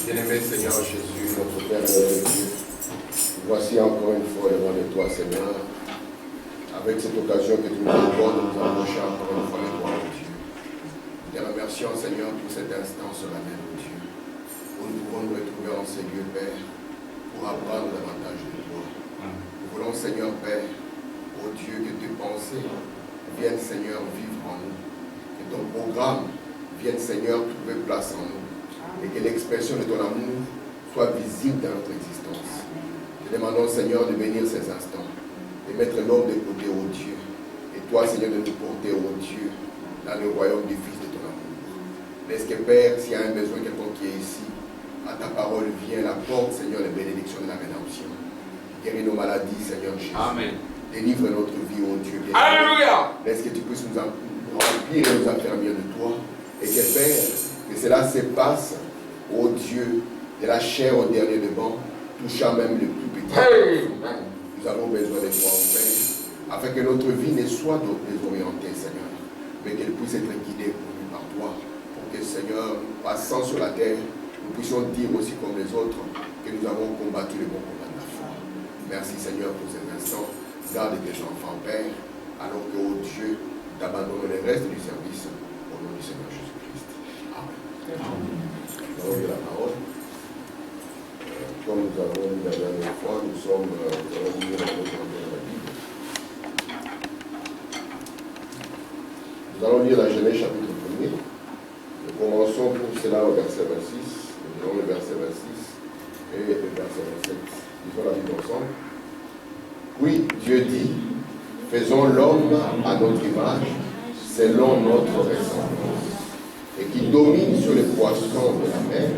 Bien-aimé Seigneur Jésus, notre Père et notre Dieu, voici encore une fois devant de toi, Seigneur, avec cette occasion que tu nous accordes de nous approcher encore une fois de toi, mon Dieu. Te remercions, Seigneur, pour cet instant solennel, mon Dieu, où nous pouvons nous retrouver en ces lieux, Père, pour apprendre davantage de toi. Nous voulons, Seigneur, Père, ô Dieu, que tes pensées viennent, Seigneur, vivre en nous, que ton programme vienne, Seigneur, trouver place en nous, et que l'expression de ton amour soit visible dans notre existence. Te demandons, Seigneur, de bénir ces instants, de mettre l'homme de côté, ô Dieu, et toi, Seigneur, de nous porter, ô Dieu, dans le royaume du Fils de ton amour. Laisse que, Père, s'il y a un besoin, quelqu'un qui est ici, à ta parole vient, la porte, Seigneur, les bénédictions de la rédemption. Guéris nos maladies, Seigneur Jésus. Amen. Délivre notre vie, ô Dieu. Alléluia. Laisse que tu puisses nous remplir et nous affermir de toi. Et que, Père, que cela se passe, ô Dieu, de la chair au dernier de banc, touchant même le plus petit. Hey. Nous avons besoin de toi, ô Père, afin que notre vie ne soit désorientée, Seigneur, mais qu'elle puisse être guidée par toi, pour que, Seigneur, passant sur la terre, nous puissions dire aussi comme les autres que nous avons combattu le bon combat de la foi. Merci, Seigneur, pour ces instants. Garde tes enfants, Père, alors que, ô Dieu, t'abandonnes le reste du service au nom du Seigneur Jésus-Christ. Amen. Nous allons lire la parole. Comme nous avons dit la dernière fois, nous allons lire la Bible. Nous allons lire la Genèse chapitre 1er. Nous commençons pour cela au verset 26. Nous lirons le verset 26 et le verset 27. Lisons la Bible ensemble. Oui, Dieu dit, faisons l'homme à notre image, selon notre ressemblance, et qui domine sur les poissons de la mer,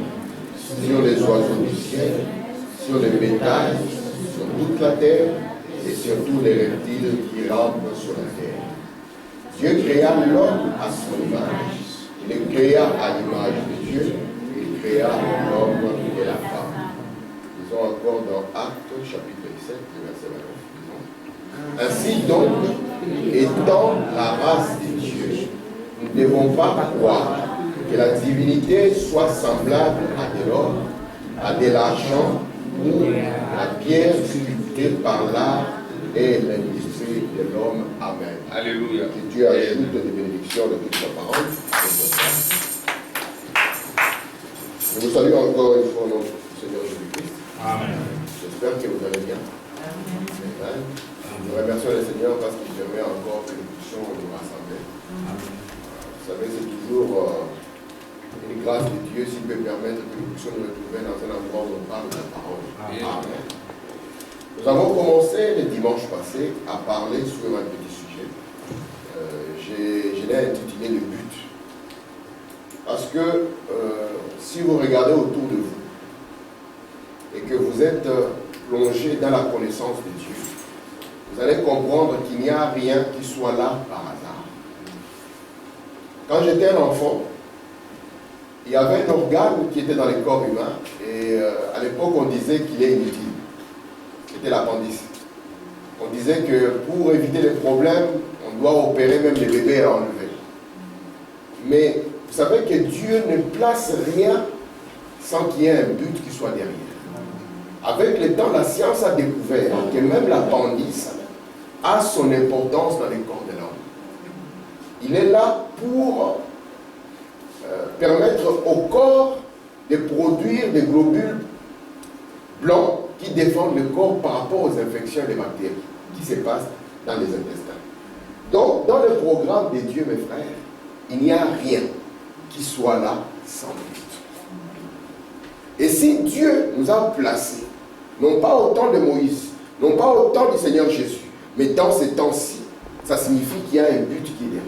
sur les oiseaux du ciel, sur les bétails, sur toute la terre, et sur tous les reptiles qui rampent sur la terre. Dieu créa l'homme à son image. Il le créa à l'image de Dieu. Il créa l'homme et la femme. Lisons encore dans Actes chapitre 17, verset 29. Ainsi donc, étant la race de Dieu, nous ne devons pas croire que la divinité soit semblable à de l'or, à de l'argent ou à la pierre sculptée par l'art et l'industrie de l'homme. Amen. Alléluia. Que Dieu ajoute des bénédictions de toute sa parole. Je vous salue encore une fois au nom du Seigneur Jésus-Christ. Amen. J'espère que vous allez bien. Amen. Nous remercions le Seigneur parce qu'il permet encore que nous puissions nous rassembler. Vous savez, c'est toujours une grâce de Dieu s'il peut permettre que nous puissions nous retrouver dans un endroit où on parle de la parole. Amen. Nous avons commencé le dimanche passé à parler sur un petit sujet. Je l'ai intitulé le but. Parce que si vous regardez autour de vous et que vous êtes plongé dans la connaissance de Dieu, vous allez comprendre qu'il n'y a rien qui soit là par hasard. Quand j'étais un enfant, il y avait un organe qui était dans le corps humain et à l'époque on disait qu'il est inutile. C'était l'appendice. On disait que pour éviter les problèmes, on doit opérer même les bébés à enlever. Mais vous savez que Dieu ne place rien sans qu'il y ait un but qui soit derrière. Avec le temps, la science a découvert que même l'appendice a son importance dans le corps de l'homme. Il est là pour permettre au corps de produire des globules blancs qui défendent le corps par rapport aux infections et les bactéries qui se passent dans les intestins. Donc, dans le programme de Dieu, mes frères, il n'y a rien qui soit là sans but. Et si Dieu nous a placés, non pas au temps de Moïse, non pas au temps du Seigneur Jésus, mais dans ces temps-ci, ça signifie qu'il y a un but qui est derrière.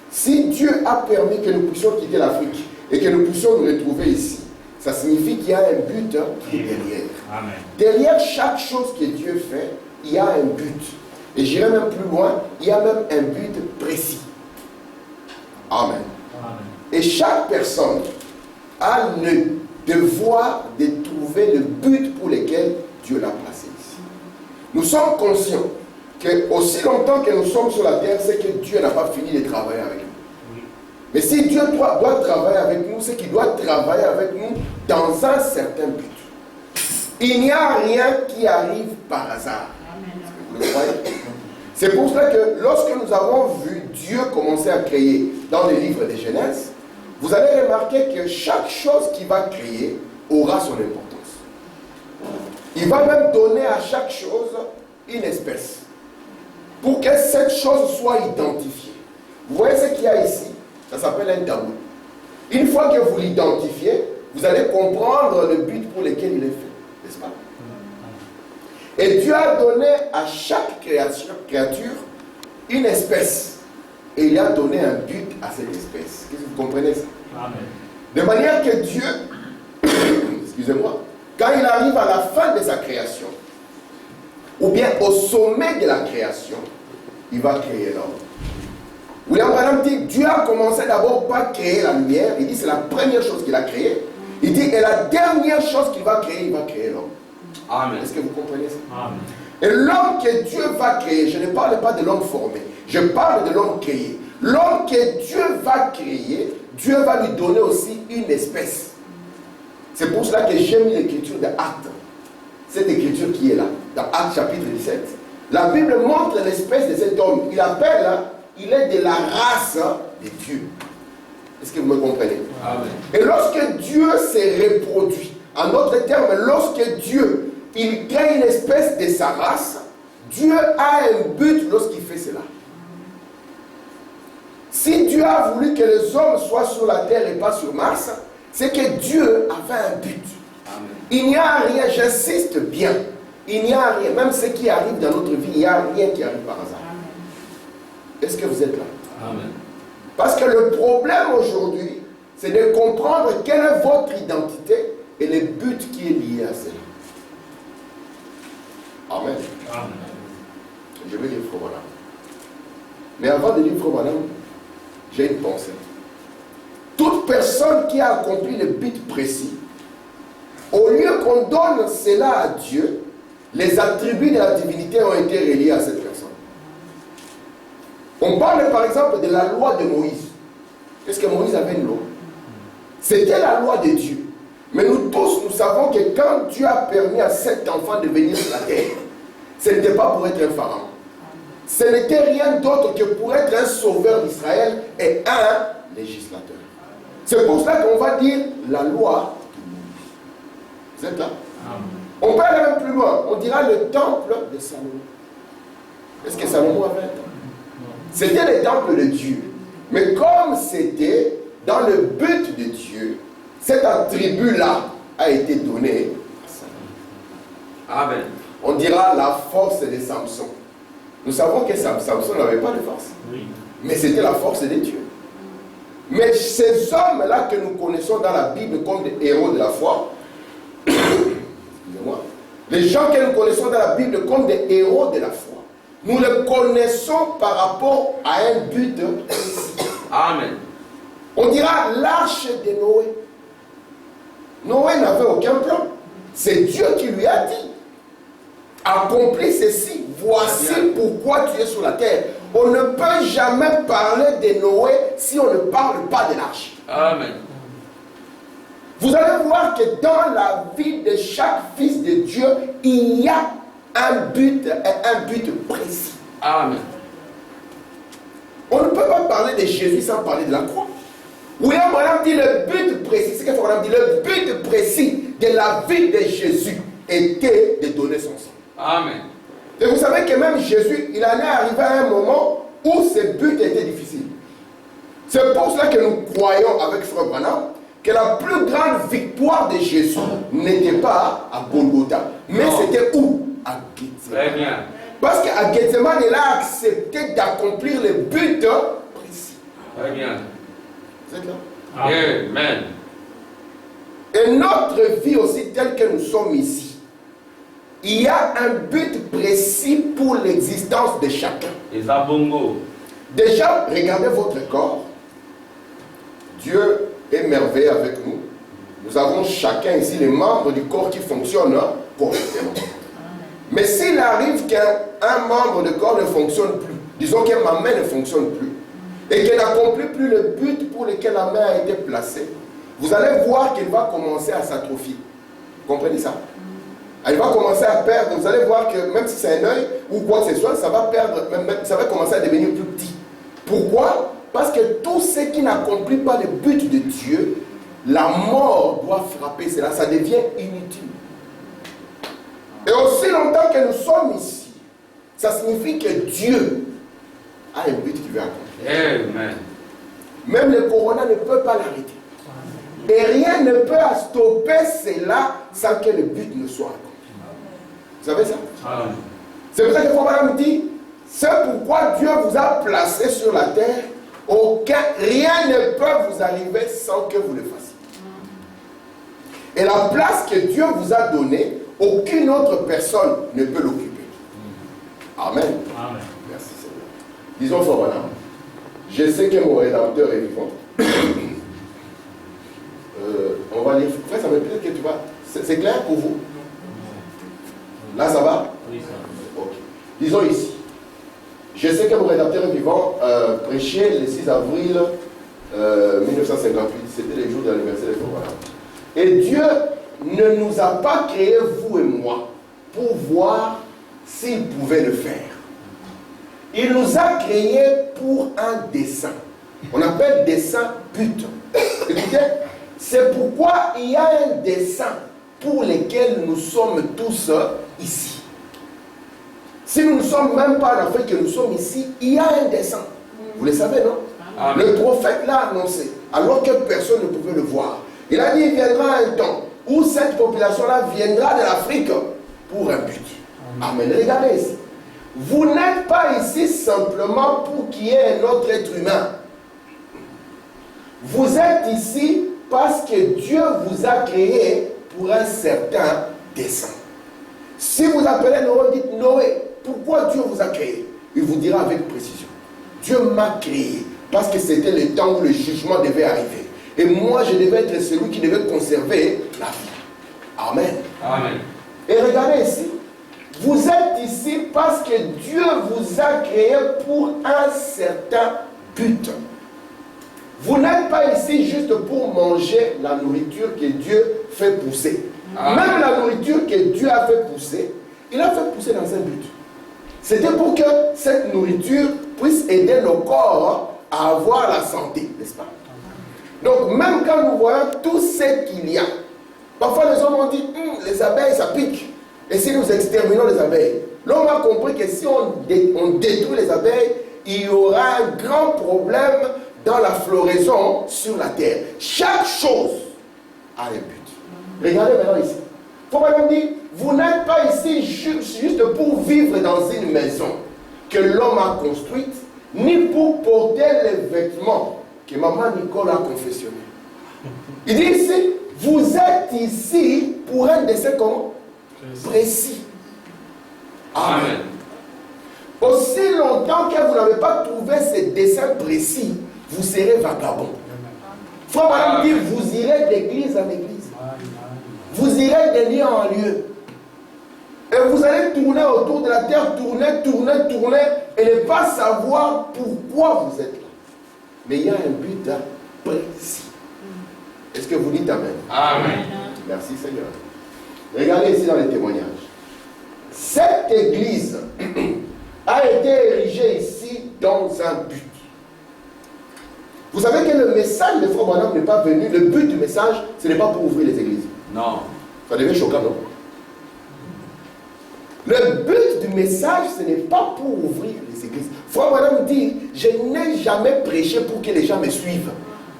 Si Dieu a permis que nous puissions quitter l'Afrique et que nous puissions nous retrouver ici, ça signifie qu'il y a un but qui est derrière. Amen. Derrière chaque chose que Dieu fait, il y a un but. Et j'irai même plus loin, il y a même un but précis. Amen. Amen. Et chaque personne a le devoir de trouver le but pour lequel Dieu l'a placé ici. Nous sommes conscients que aussi longtemps que nous sommes sur la terre, c'est que Dieu n'a pas fini de travailler avec nous. Oui. Mais si Dieu doit travailler avec nous, c'est qu'il doit travailler avec nous dans un certain but. Il n'y a rien qui arrive par hasard. Vous le croyez? C'est pour cela que lorsque nous avons vu Dieu commencer à créer dans le livre de Genèse, vous allez remarquer que chaque chose qu'il va créer aura son importance. Il va même donner à chaque chose une espèce pour que cette chose soit identifiée. Vous voyez ce qu'il y a ici? Ça s'appelle un tableau. Une fois que vous l'identifiez, vous allez comprendre le but pour lequel il est fait, n'est-ce pas? Et Dieu a donné à chaque créature une espèce. Et il a donné un but à cette espèce. Est-ce que vous comprenez ça? Amen. De manière que Dieu, excusez-moi, quand il arrive à la fin de sa création, ou bien au sommet de la création, il va créer l'homme. William Branham dit, Dieu a commencé d'abord par créer la lumière. Il dit, c'est la première chose qu'il a créée. Il dit, et la dernière chose qu'il va créer l'homme. Amen. Est-ce que vous comprenez ça? Amen. Et l'homme que Dieu va créer, je ne parle pas de l'homme formé, je parle de l'homme créé. L'homme que Dieu va créer, Dieu va lui donner aussi une espèce. C'est pour cela que j'ai mis l'écriture de Actes. Cette écriture qui est là, dans Actes chapitre 17. La Bible montre l'espèce de cet homme. Il est de la race de Dieu. Est-ce que vous me comprenez? Amen. Et lorsque Dieu s'est reproduit, en d'autres termes, lorsque Dieu il crée une espèce de sa race, Dieu a un but lorsqu'il fait cela. Si Dieu a voulu que les hommes soient sur la terre et pas sur Mars, c'est que Dieu avait un but. Amen. Il n'y a rien, j'insiste bien, il n'y a rien, même ce qui arrive dans notre vie, il n'y a rien qui arrive par hasard. Est-ce que vous êtes là? Amen. Parce que le problème aujourd'hui, c'est de comprendre quelle est votre identité et le but qui est lié à cela. Amen. Amen. Je vais lire Frère Branham. Mais avant de lire Frère Branham, j'ai une pensée. Toute personne qui a accompli le but précis, au lieu qu'on donne cela à Dieu, les attributs de la divinité ont été reliés à cette personne. On parle par exemple de la loi de Moïse. Est-ce que Moïse avait une loi? C'était la loi de Dieu. Mais nous tous, nous savons que quand Dieu a permis à cet enfant de venir sur la terre, ce n'était pas pour être un pharaon. Ce n'était rien d'autre que pour être un sauveur d'Israël et un législateur. C'est pour cela qu'on va dire la loi de Moïse. Vous êtes là? Amen. On peut aller même plus loin. On dira le temple de Salomon. Est-ce que Salomon avait un temple? C'était le temple de Dieu. Mais comme c'était dans le but de Dieu, cet attribut-là a été donné à Salomon. Amen. On dira la force de Samson. Nous savons que Samson n'avait pas de force. Oui. Mais c'était la force de Dieu. Mais ces hommes-là que nous connaissons dans la Bible comme des héros de la foi, excusez-moi, les gens que nous connaissons dans la Bible comme des héros de la foi, nous les connaissons par rapport à un but. Amen. On dira l'arche de Noé. Noé n'avait aucun plan. C'est Dieu qui lui a dit, accomplis ceci, voici pourquoi tu es sur la terre. On ne peut jamais parler de Noé si on ne parle pas de l'arche. Amen. Vous allez voir que dans la vie de chaque fils de Dieu, il y a un but précis. Amen. On ne peut pas parler de Jésus sans parler de la croix. William Branham dit le but précis, c'est ce que Branham dit, le but précis de la vie de Jésus était de donner son sang. Amen. Et vous savez que même Jésus, il en est arrivé à un moment où ce but était difficile. C'est pour cela que nous croyons avec Frère Branham que la plus grande victoire de Jésus n'était pas à Golgotha, mais c'était où? À Gethsemane. Très bien. Parce qu'à Gethsemane, il a accepté d'accomplir le but précis. Très bien. Vous êtes là? Amen. Et notre vie aussi, telle que nous sommes ici, il y a un but précis pour l'existence de chacun. Et ça, bongo. Déjà, regardez votre corps. Dieu est merveilleux avec nous. Nous avons chacun ici les membres du corps qui fonctionnent correctement. Mais s'il arrive qu'un membre de corps ne fonctionne plus, disons que ma main ne fonctionne plus, et qu'elle n'accomplit plus le but pour lequel la main a été placée, vous allez voir qu'elle va commencer à s'atrophier. Vous comprenez ça? Elle va commencer à perdre. Vous allez voir que même si c'est un œil ou quoi que ce soit, ça va perdre, ça va commencer à devenir plus petit. Pourquoi? Parce que tout ce qui n'accomplit pas le but de Dieu, la mort doit frapper cela, ça devient inutile. Et aussi longtemps que nous sommes ici, ça signifie que Dieu a un but qu'il veut accomplir. Amen. Même le corona ne peut pas l'arrêter. Et rien ne peut stopper cela sans que le but ne soit accompli. Vous savez ça? Amen. C'est pour ça que Frère Branham dit, c'est pourquoi Dieu vous a placé sur la terre. Rien ne peut vous arriver sans que vous le fassiez. Et la place que Dieu vous a donnée, aucune autre personne ne peut l'occuper. Amen. Amen. Merci Seigneur. Disons Frère Branham, je sais que mon Rédempteur est vivant. On va lire. Frère, ça veut dire que tu vas. C'est clair pour vous? Là, ça va? Oui, ça va. Ok. Disons ici. Je sais que mon Rédempteur est vivant prêchait le 6 avril 1958. C'était le jour de l'anniversaire de Frère Branham. Et Dieu ne nous a pas créés, vous et moi, pour voir s'il pouvait le faire. Il nous a créés pour un dessein. On appelle dessein but. Écoutez, c'est pourquoi il y a un dessein pour lequel nous sommes tous ici. Si nous ne sommes même pas en Afrique que nous sommes ici, il y a un dessein. Vous le savez, non? Amen. Le prophète l'a annoncé, alors que personne ne pouvait le voir. Il a dit, il viendra un temps où cette population-là viendra de l'Afrique pour un but. Amen. Regardez ici. Vous n'êtes pas ici simplement pour qu'il y ait un autre être humain. Vous êtes ici parce que Dieu vous a créé pour un certain dessein. Si vous appelez Noé, dites Noé, pourquoi Dieu vous a créé? Il vous dira avec précision. Dieu m'a créé parce que c'était le temps où le jugement devait arriver. Et moi, je devais être celui qui devait conserver la vie. Amen. Amen. Et regardez ici. Vous êtes ici parce que Dieu vous a créé pour un certain but. Vous n'êtes pas ici juste pour manger la nourriture que Dieu fait pousser. Amen. Même la nourriture que Dieu a fait pousser, il a fait pousser dans un but. C'était pour que cette nourriture puisse aider nos corps à avoir la santé, n'est-ce pas? Donc même quand nous voyons tout ce qu'il y a, parfois les hommes ont dit, les abeilles ça pique. Et si nous exterminons les abeilles, l'homme a compris que si on détruit les abeilles, il y aura un grand problème dans la floraison sur la terre. Chaque chose a un but. Regardez maintenant ici. Il faut vraiment dire, vous n'êtes pas ici juste pour vivre dans une maison que l'homme a construite, ni pour porter les vêtements que maman Nicole a confectionnés. Il dit ici, vous êtes ici pour un dessein comment? Précis. Amen. Aussi longtemps que vous n'avez pas trouvé ce dessein précis, vous serez vagabond. Frère Branham dit, vous irez d'église en église. Vous irez de lieu en lieu. Et vous allez tourner autour de la terre, tourner, et ne pas savoir pourquoi vous êtes là. Mais il y a un but précis. Est-ce que vous dites Amen? Amen. Merci Seigneur. Regardez ici dans les témoignages. Cette église a été érigée ici dans un but. Vous savez que le message de Frère Branham n'est pas venu, le but du message, ce n'est pas pour ouvrir les églises. Non. Ça devient choquant, non? Le but du message, ce n'est pas pour ouvrir les églises. Frère Branham dit, je n'ai jamais prêché pour que les gens me suivent.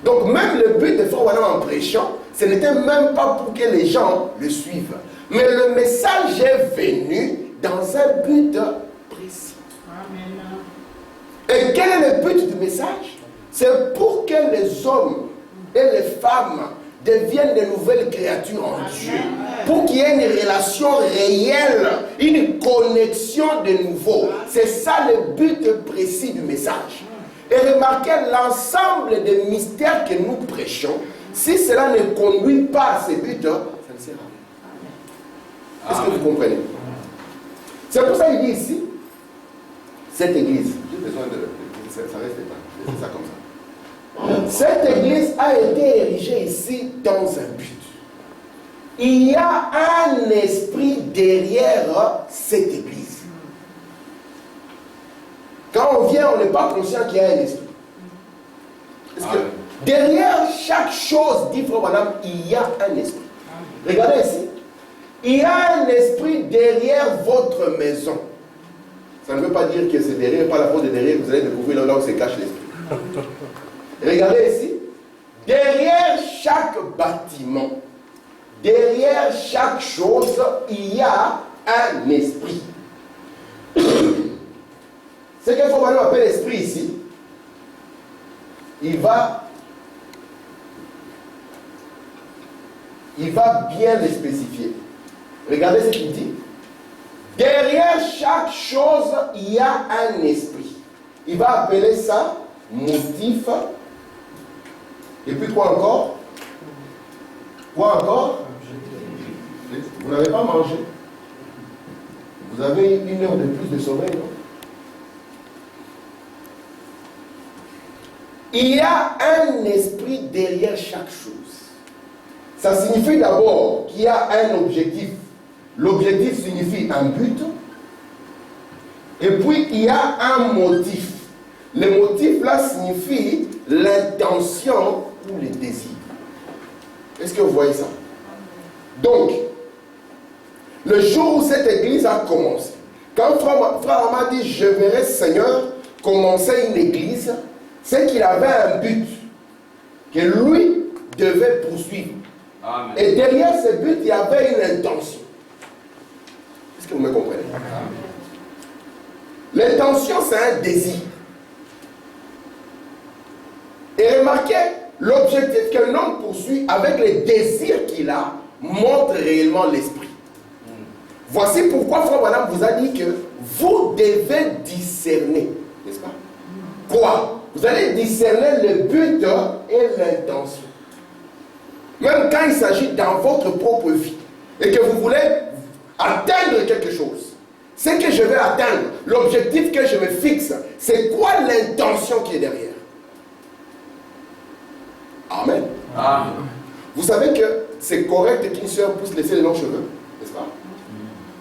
Donc même le but de Frère Branham en prêchant, ce n'était même pas pour que les gens le suivent. Mais le message est venu dans un but précis. Amen. Et quel est le but du message? C'est pour que les hommes et les femmes deviennent de nouvelles créatures en Dieu. Pour qu'il y ait une relation réelle, une connexion de nouveau. C'est ça le but précis du message. Et remarquez l'ensemble des mystères que nous prêchons. Si cela ne conduit pas à ces buts, ça ne sert à rien. Est-ce que vous comprenez? C'est pour ça qu'il dit ici, cette église, j'ai besoin de... Ça reste pas. C'est ça comme ça. Cette église a été érigée ici dans un but. Il y a un esprit derrière cette église. Quand on vient, on n'est pas conscient qu'il y a un esprit. Parce que derrière chaque chose, dit Frère Branham, il y a un esprit. Regardez ici. Il y a un esprit derrière votre maison. Ça ne veut pas dire que c'est derrière, pas la porte de derrière, que vous allez découvrir là où se cache l'esprit. Regardez ici. Derrière chaque bâtiment, derrière chaque chose, il y a un esprit. Ce qu'il faut vraiment appeler l'esprit ici, il va bien le spécifier. Regardez ce qu'il dit. Derrière chaque chose, il y a un esprit. Il va appeler ça motif. Et puis quoi encore? Quoi encore? Vous n'avez pas mangé. Vous avez 1 heure de plus de sommeil, non? Il y a un esprit derrière chaque chose. Ça signifie d'abord qu'il y a un objectif. L'objectif signifie un but. Et puis il y a un motif. Le motif là signifie l'intention ou le désir. Est-ce que vous voyez ça? Donc, le jour où cette église a commencé, quand Frère m'a dit, je verrai Seigneur commencer une église, c'est qu'il avait un but que lui devait poursuivre. Amen. Et derrière ce but, il y avait une intention. Est-ce que vous me comprenez? L'intention, c'est un désir. Et remarquez, l'objectif qu'un homme poursuit avec les désirs qu'il a montre réellement l'esprit. Voici pourquoi Frère Branham vous a dit que vous devez discerner, n'est-ce pas? Quoi? Vous allez discerner le but et l'intention. Même quand il s'agit dans votre propre vie et que vous voulez atteindre quelque chose, ce que je vais atteindre, l'objectif que je me fixe, c'est quoi l'intention qui est derrière? Amen. Amen. Vous savez que c'est correct qu'une soeur puisse laisser les longs cheveux, n'est-ce pas?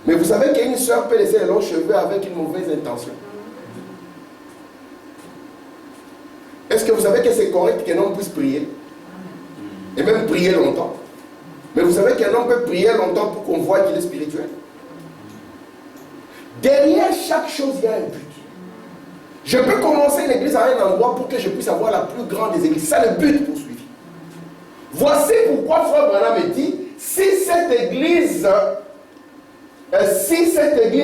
Mais vous savez qu'une soeur peut laisser les longs cheveux avec une mauvaise intention. Est-ce que vous savez que c'est correct qu'un homme puisse prier? Et même prier longtemps. Mais vous savez qu'un homme peut prier longtemps pour qu'on voit qu'il est spirituel. Derrière chaque chose, il y a un but. Je peux commencer une église à un endroit pour que je puisse avoir la plus grande des églises. C'est le but poursuivi. Voici pourquoi Frère Branham dit, si cette église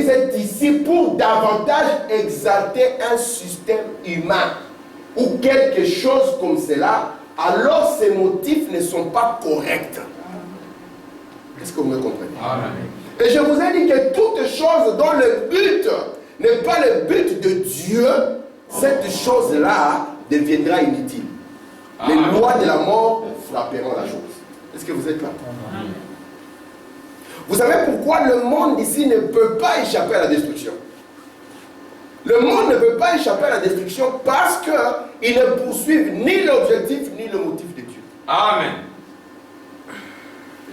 est ici pour davantage exalter un système humain ou quelque chose comme cela, alors ces motifs ne sont pas corrects. Est-ce que vous me comprenez? Amen. Et je vous ai dit que toute chose dont le but n'est pas le but de Dieu, cette chose-là deviendra inutile. Les lois de la mort frapperont la chose. Est-ce que vous êtes là? Amen. Vous savez pourquoi le monde ici ne peut pas échapper à la destruction? Le monde ne peut pas échapper à la destruction parce qu'ils ne poursuivent ni l'objectif ni le motif de Dieu. Amen.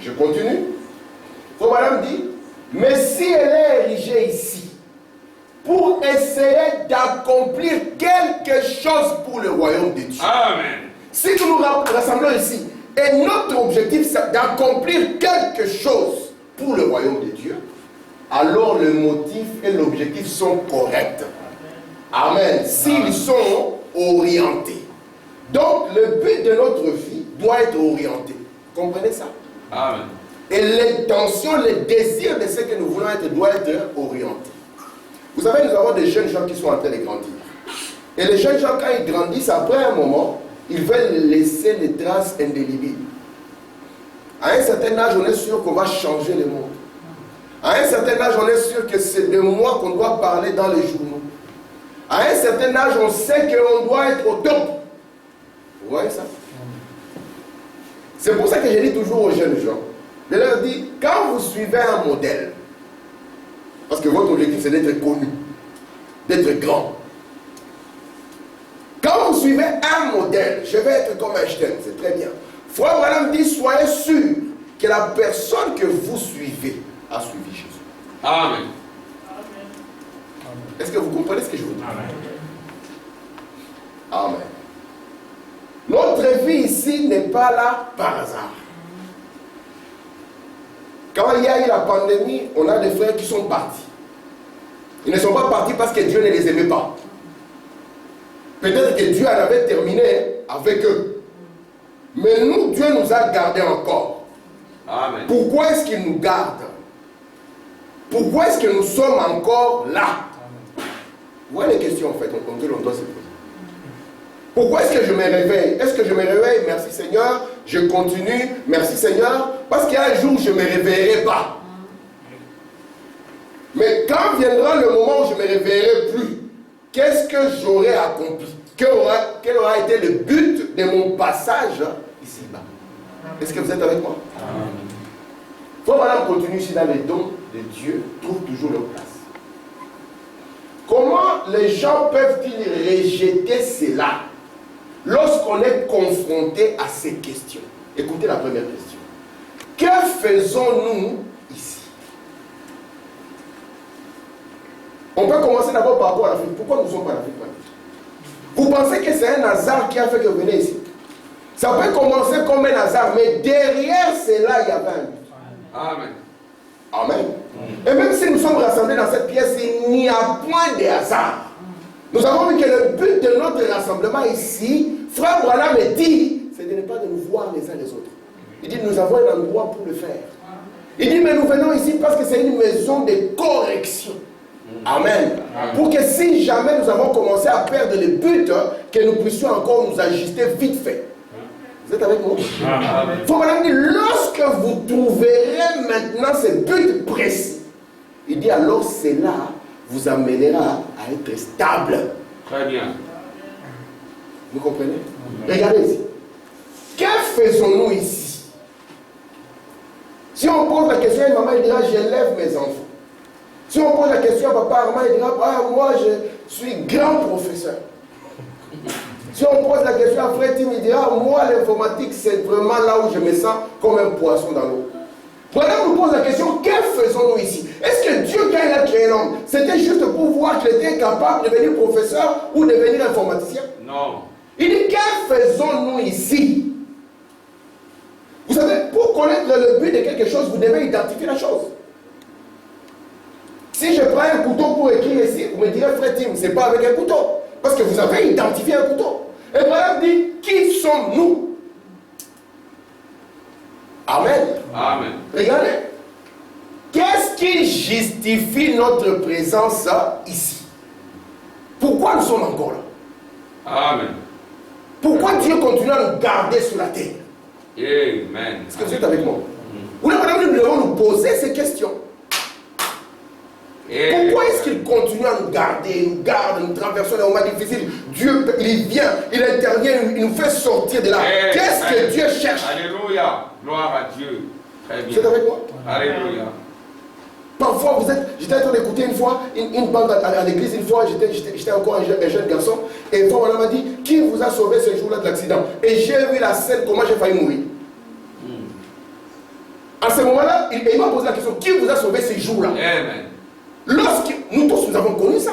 Je continue. Madame dit, mais si elle est érigée ici pour essayer d'accomplir quelque chose pour le royaume de Dieu. Amen. Si nous nous rassemblons ici et notre objectif c'est d'accomplir quelque chose pour le royaume de Dieu, alors le motif et l'objectif sont corrects. Amen. S'ils sont orientés. Donc le but de notre vie doit être orienté. Comprenez ça? Amen. Et l'intention, le désir de ce que nous voulons être doit être orienté. Vous savez, nous avons des jeunes gens qui sont en train de grandir. Et les jeunes gens, quand ils grandissent, après un moment, ils veulent laisser des traces indélébiles. À un certain âge, on est sûr qu'on va changer le monde. À un certain âge, on est sûr que c'est de moi qu'on doit parler dans les journaux. À un certain âge, on sait qu'on doit être au top. Vous voyez ça? C'est pour ça que je dis toujours aux jeunes gens, je leur dis, quand vous suivez un modèle, parce que votre objectif c'est d'être connu, d'être grand. Quand vous suivez un modèle, je vais être comme Einstein, c'est très bien. Frère Branham dit, soyez sûr que la personne que vous suivez a suivi Jésus. Amen. Est-ce que vous comprenez ce que je vous dis? Amen. Notre vie ici n'est pas là par hasard. Quand il y a eu la pandémie, on a des frères qui sont partis. Ils ne sont pas partis parce que Dieu ne les aimait pas. Peut-être que Dieu en avait terminé avec eux. Mais nous, Dieu nous a gardés encore. Amen. Pourquoi est-ce qu'il nous garde? Pourquoi est-ce que nous sommes encore là? Voilà les questions en fait auxquelles on doit se poser. Pourquoi est-ce que je me réveille? Est-ce que je me réveille? Merci Seigneur. Je continue. Merci Seigneur. Parce qu'il y a un jour où je ne me réveillerai pas. Mais quand viendra le moment où je ne me réveillerai plus, qu'est-ce que j'aurai accompli? Quel aura été le but de mon passage ici-bas? Est-ce que vous êtes avec moi? Faut maintenant continuer ici dans les dons de Dieu, trouve toujours leur place. Comment les gens peuvent-ils rejeter cela lorsqu'on est confronté à ces questions? Écoutez la première question. Que faisons-nous ici? On peut commencer d'abord par rapport à l'Afrique. Pourquoi nous ne sommes pas en Afrique? Vous pensez que c'est un hasard qui a fait que vous venez ici? Ça peut commencer comme un hasard, mais derrière cela, il y avait un but. Amen. Amen. Et même si nous sommes rassemblés dans cette pièce, il n'y a point de hasard. Nous avons vu que le but de notre rassemblement ici, Frère Branham dit, c'est de ne pas de nous voir les uns les autres. Il dit, nous avons un endroit pour le faire. Il dit, mais nous venons ici parce que c'est une maison de correction. Amen. Pour que si jamais nous avons commencé à perdre le but, que nous puissions encore nous ajuster vite fait. Vous êtes avec moi? Il faut maintenant dire, lorsque vous trouverez maintenant ce but précis, il dit alors cela vous amènera à être stable. Très bien. Vous comprenez? Regardez ici. Que faisons-nous ici? Si on pose la question à une maman, il dira j'élève mes enfants. Si on pose la question à papa Armand, il dira ah, moi je suis grand professeur. Si on pose la question à Frère Tim, il dira moi l'informatique c'est vraiment là où je me sens comme un poisson dans l'eau. Voilà, nous pose la question, que faisons-nous ici? Est-ce que Dieu, quand il a créé l'homme, c'était juste pour voir qu'il était capable de devenir professeur ou de devenir informaticien? Non. Il dit, que faisons-nous ici? Vous savez, pour connaître le but de quelque chose, vous devez identifier la chose. Si je prends un couteau pour écrire ici, vous me direz, Frère Tim, c'est pas avec un couteau. Parce que vous avez identifié un couteau. Et Abraham dit, qui sommes-nous? Amen. Amen. Regardez. Qu'est-ce qui justifie notre présence ici? Pourquoi nous sommes encore là? Amen. Pourquoi Dieu continue à nous garder sur la terre? Amen. Est-ce que vous êtes avec moi? Vous devons nous poser ces questions. Pourquoi est-ce qu'il continue à nous garder, nous garde, nous traversons les moments difficiles? Dieu, il vient, il intervient, il nous fait sortir de là. Qu'est-ce que Dieu cherche? Alléluia. Gloire à Dieu. Très bien. Vous êtes avec moi? Alléluia. Parfois, j'étais en train d'écouter une fois une bande à l'église, une fois, j'étais encore un jeune garçon, et une fois, on m'a dit, qui vous a sauvé ce jour-là de l'accident? Et j'ai vu la scène, comment j'ai failli mourir. À ce moment-là, il m'a posé la question, qui vous a sauvé ce jour-là? Amen. Lorsque nous tous, nous avons connu ça.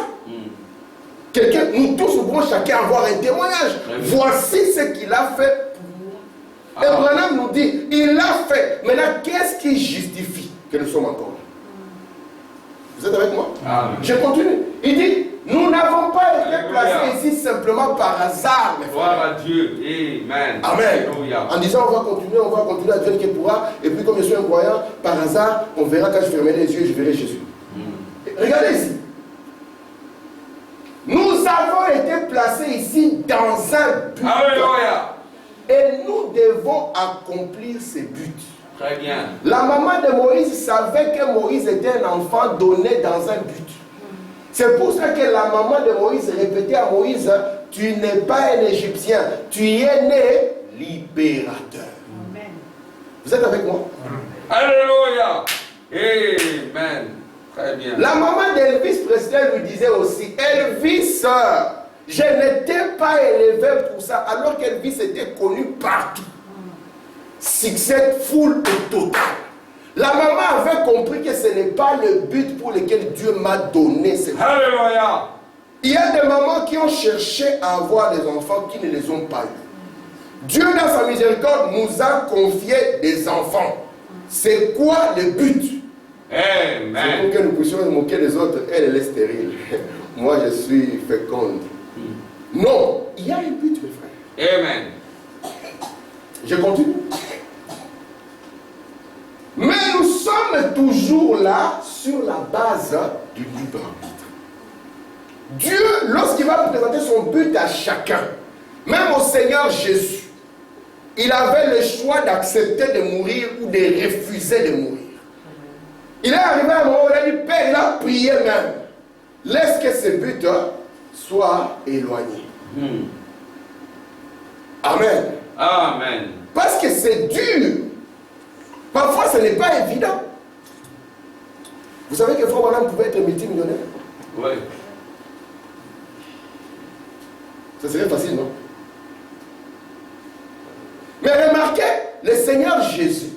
Quelqu'un, nous tous, nous pouvons chacun avoir un témoignage. Voici ce qu'il a fait pour moi. Et Branham nous dit, il l'a fait. Maintenant, qu'est-ce qui justifie que nous sommes encore là? Vous êtes avec moi? Amen. Je continue. Il dit, nous n'avons pas été placés ici simplement par hasard. Gloire à Dieu. Amen. Amen. Alléluia. En disant, on va continuer à Dieu qui pourra. Et puis, comme je suis un croyant, par hasard, on verra quand je fermerai les yeux, je verrai Jésus. Regardez ici. Nous avons été placés ici dans un but. Alléluia. Et nous devons accomplir ces buts. Très bien. La maman de Moïse savait que Moïse était un enfant donné dans un but. C'est pour ça que la maman de Moïse répétait à Moïse, tu n'es pas un Égyptien, tu es né libérateur. Amen. Vous êtes avec moi? Alléluia. Amen. Très bien. La maman d'Elvis Presley lui disait aussi, Elvis, Je n'étais pas élevé pour ça, alors qu'Elvis était connu partout. Succès full et total. La maman avait compris que ce n'est pas le but pour lequel Dieu m'a donné ces enfants. Alléluia. Il y a des mamans qui ont cherché à avoir des enfants qui ne les ont pas eu. Dieu, dans sa miséricorde, nous a confié des enfants. C'est quoi le but? C'est Amen. pour que nous puissions nous moquer des autres. Elle est stérile. Moi, je suis féconde. Non, il y a un but, mes frères. Amen. Je continue. Mais nous sommes toujours là sur la base du libre arbitre. Dieu, lorsqu'il va présenter son but à chacun, même au Seigneur Jésus, il avait le choix d'accepter de mourir ou de refuser de mourir. Il est arrivé à un moment où il a dit, Père, il a prié même. Laisse que ce but soit éloigné. Amen. Amen. Parce que c'est dur. Parfois, ce n'est pas évident. Vous savez que Frère Branham pouvait être multimillionnaire? Oui. Ça serait facile, non? Mais remarquez, le Seigneur Jésus,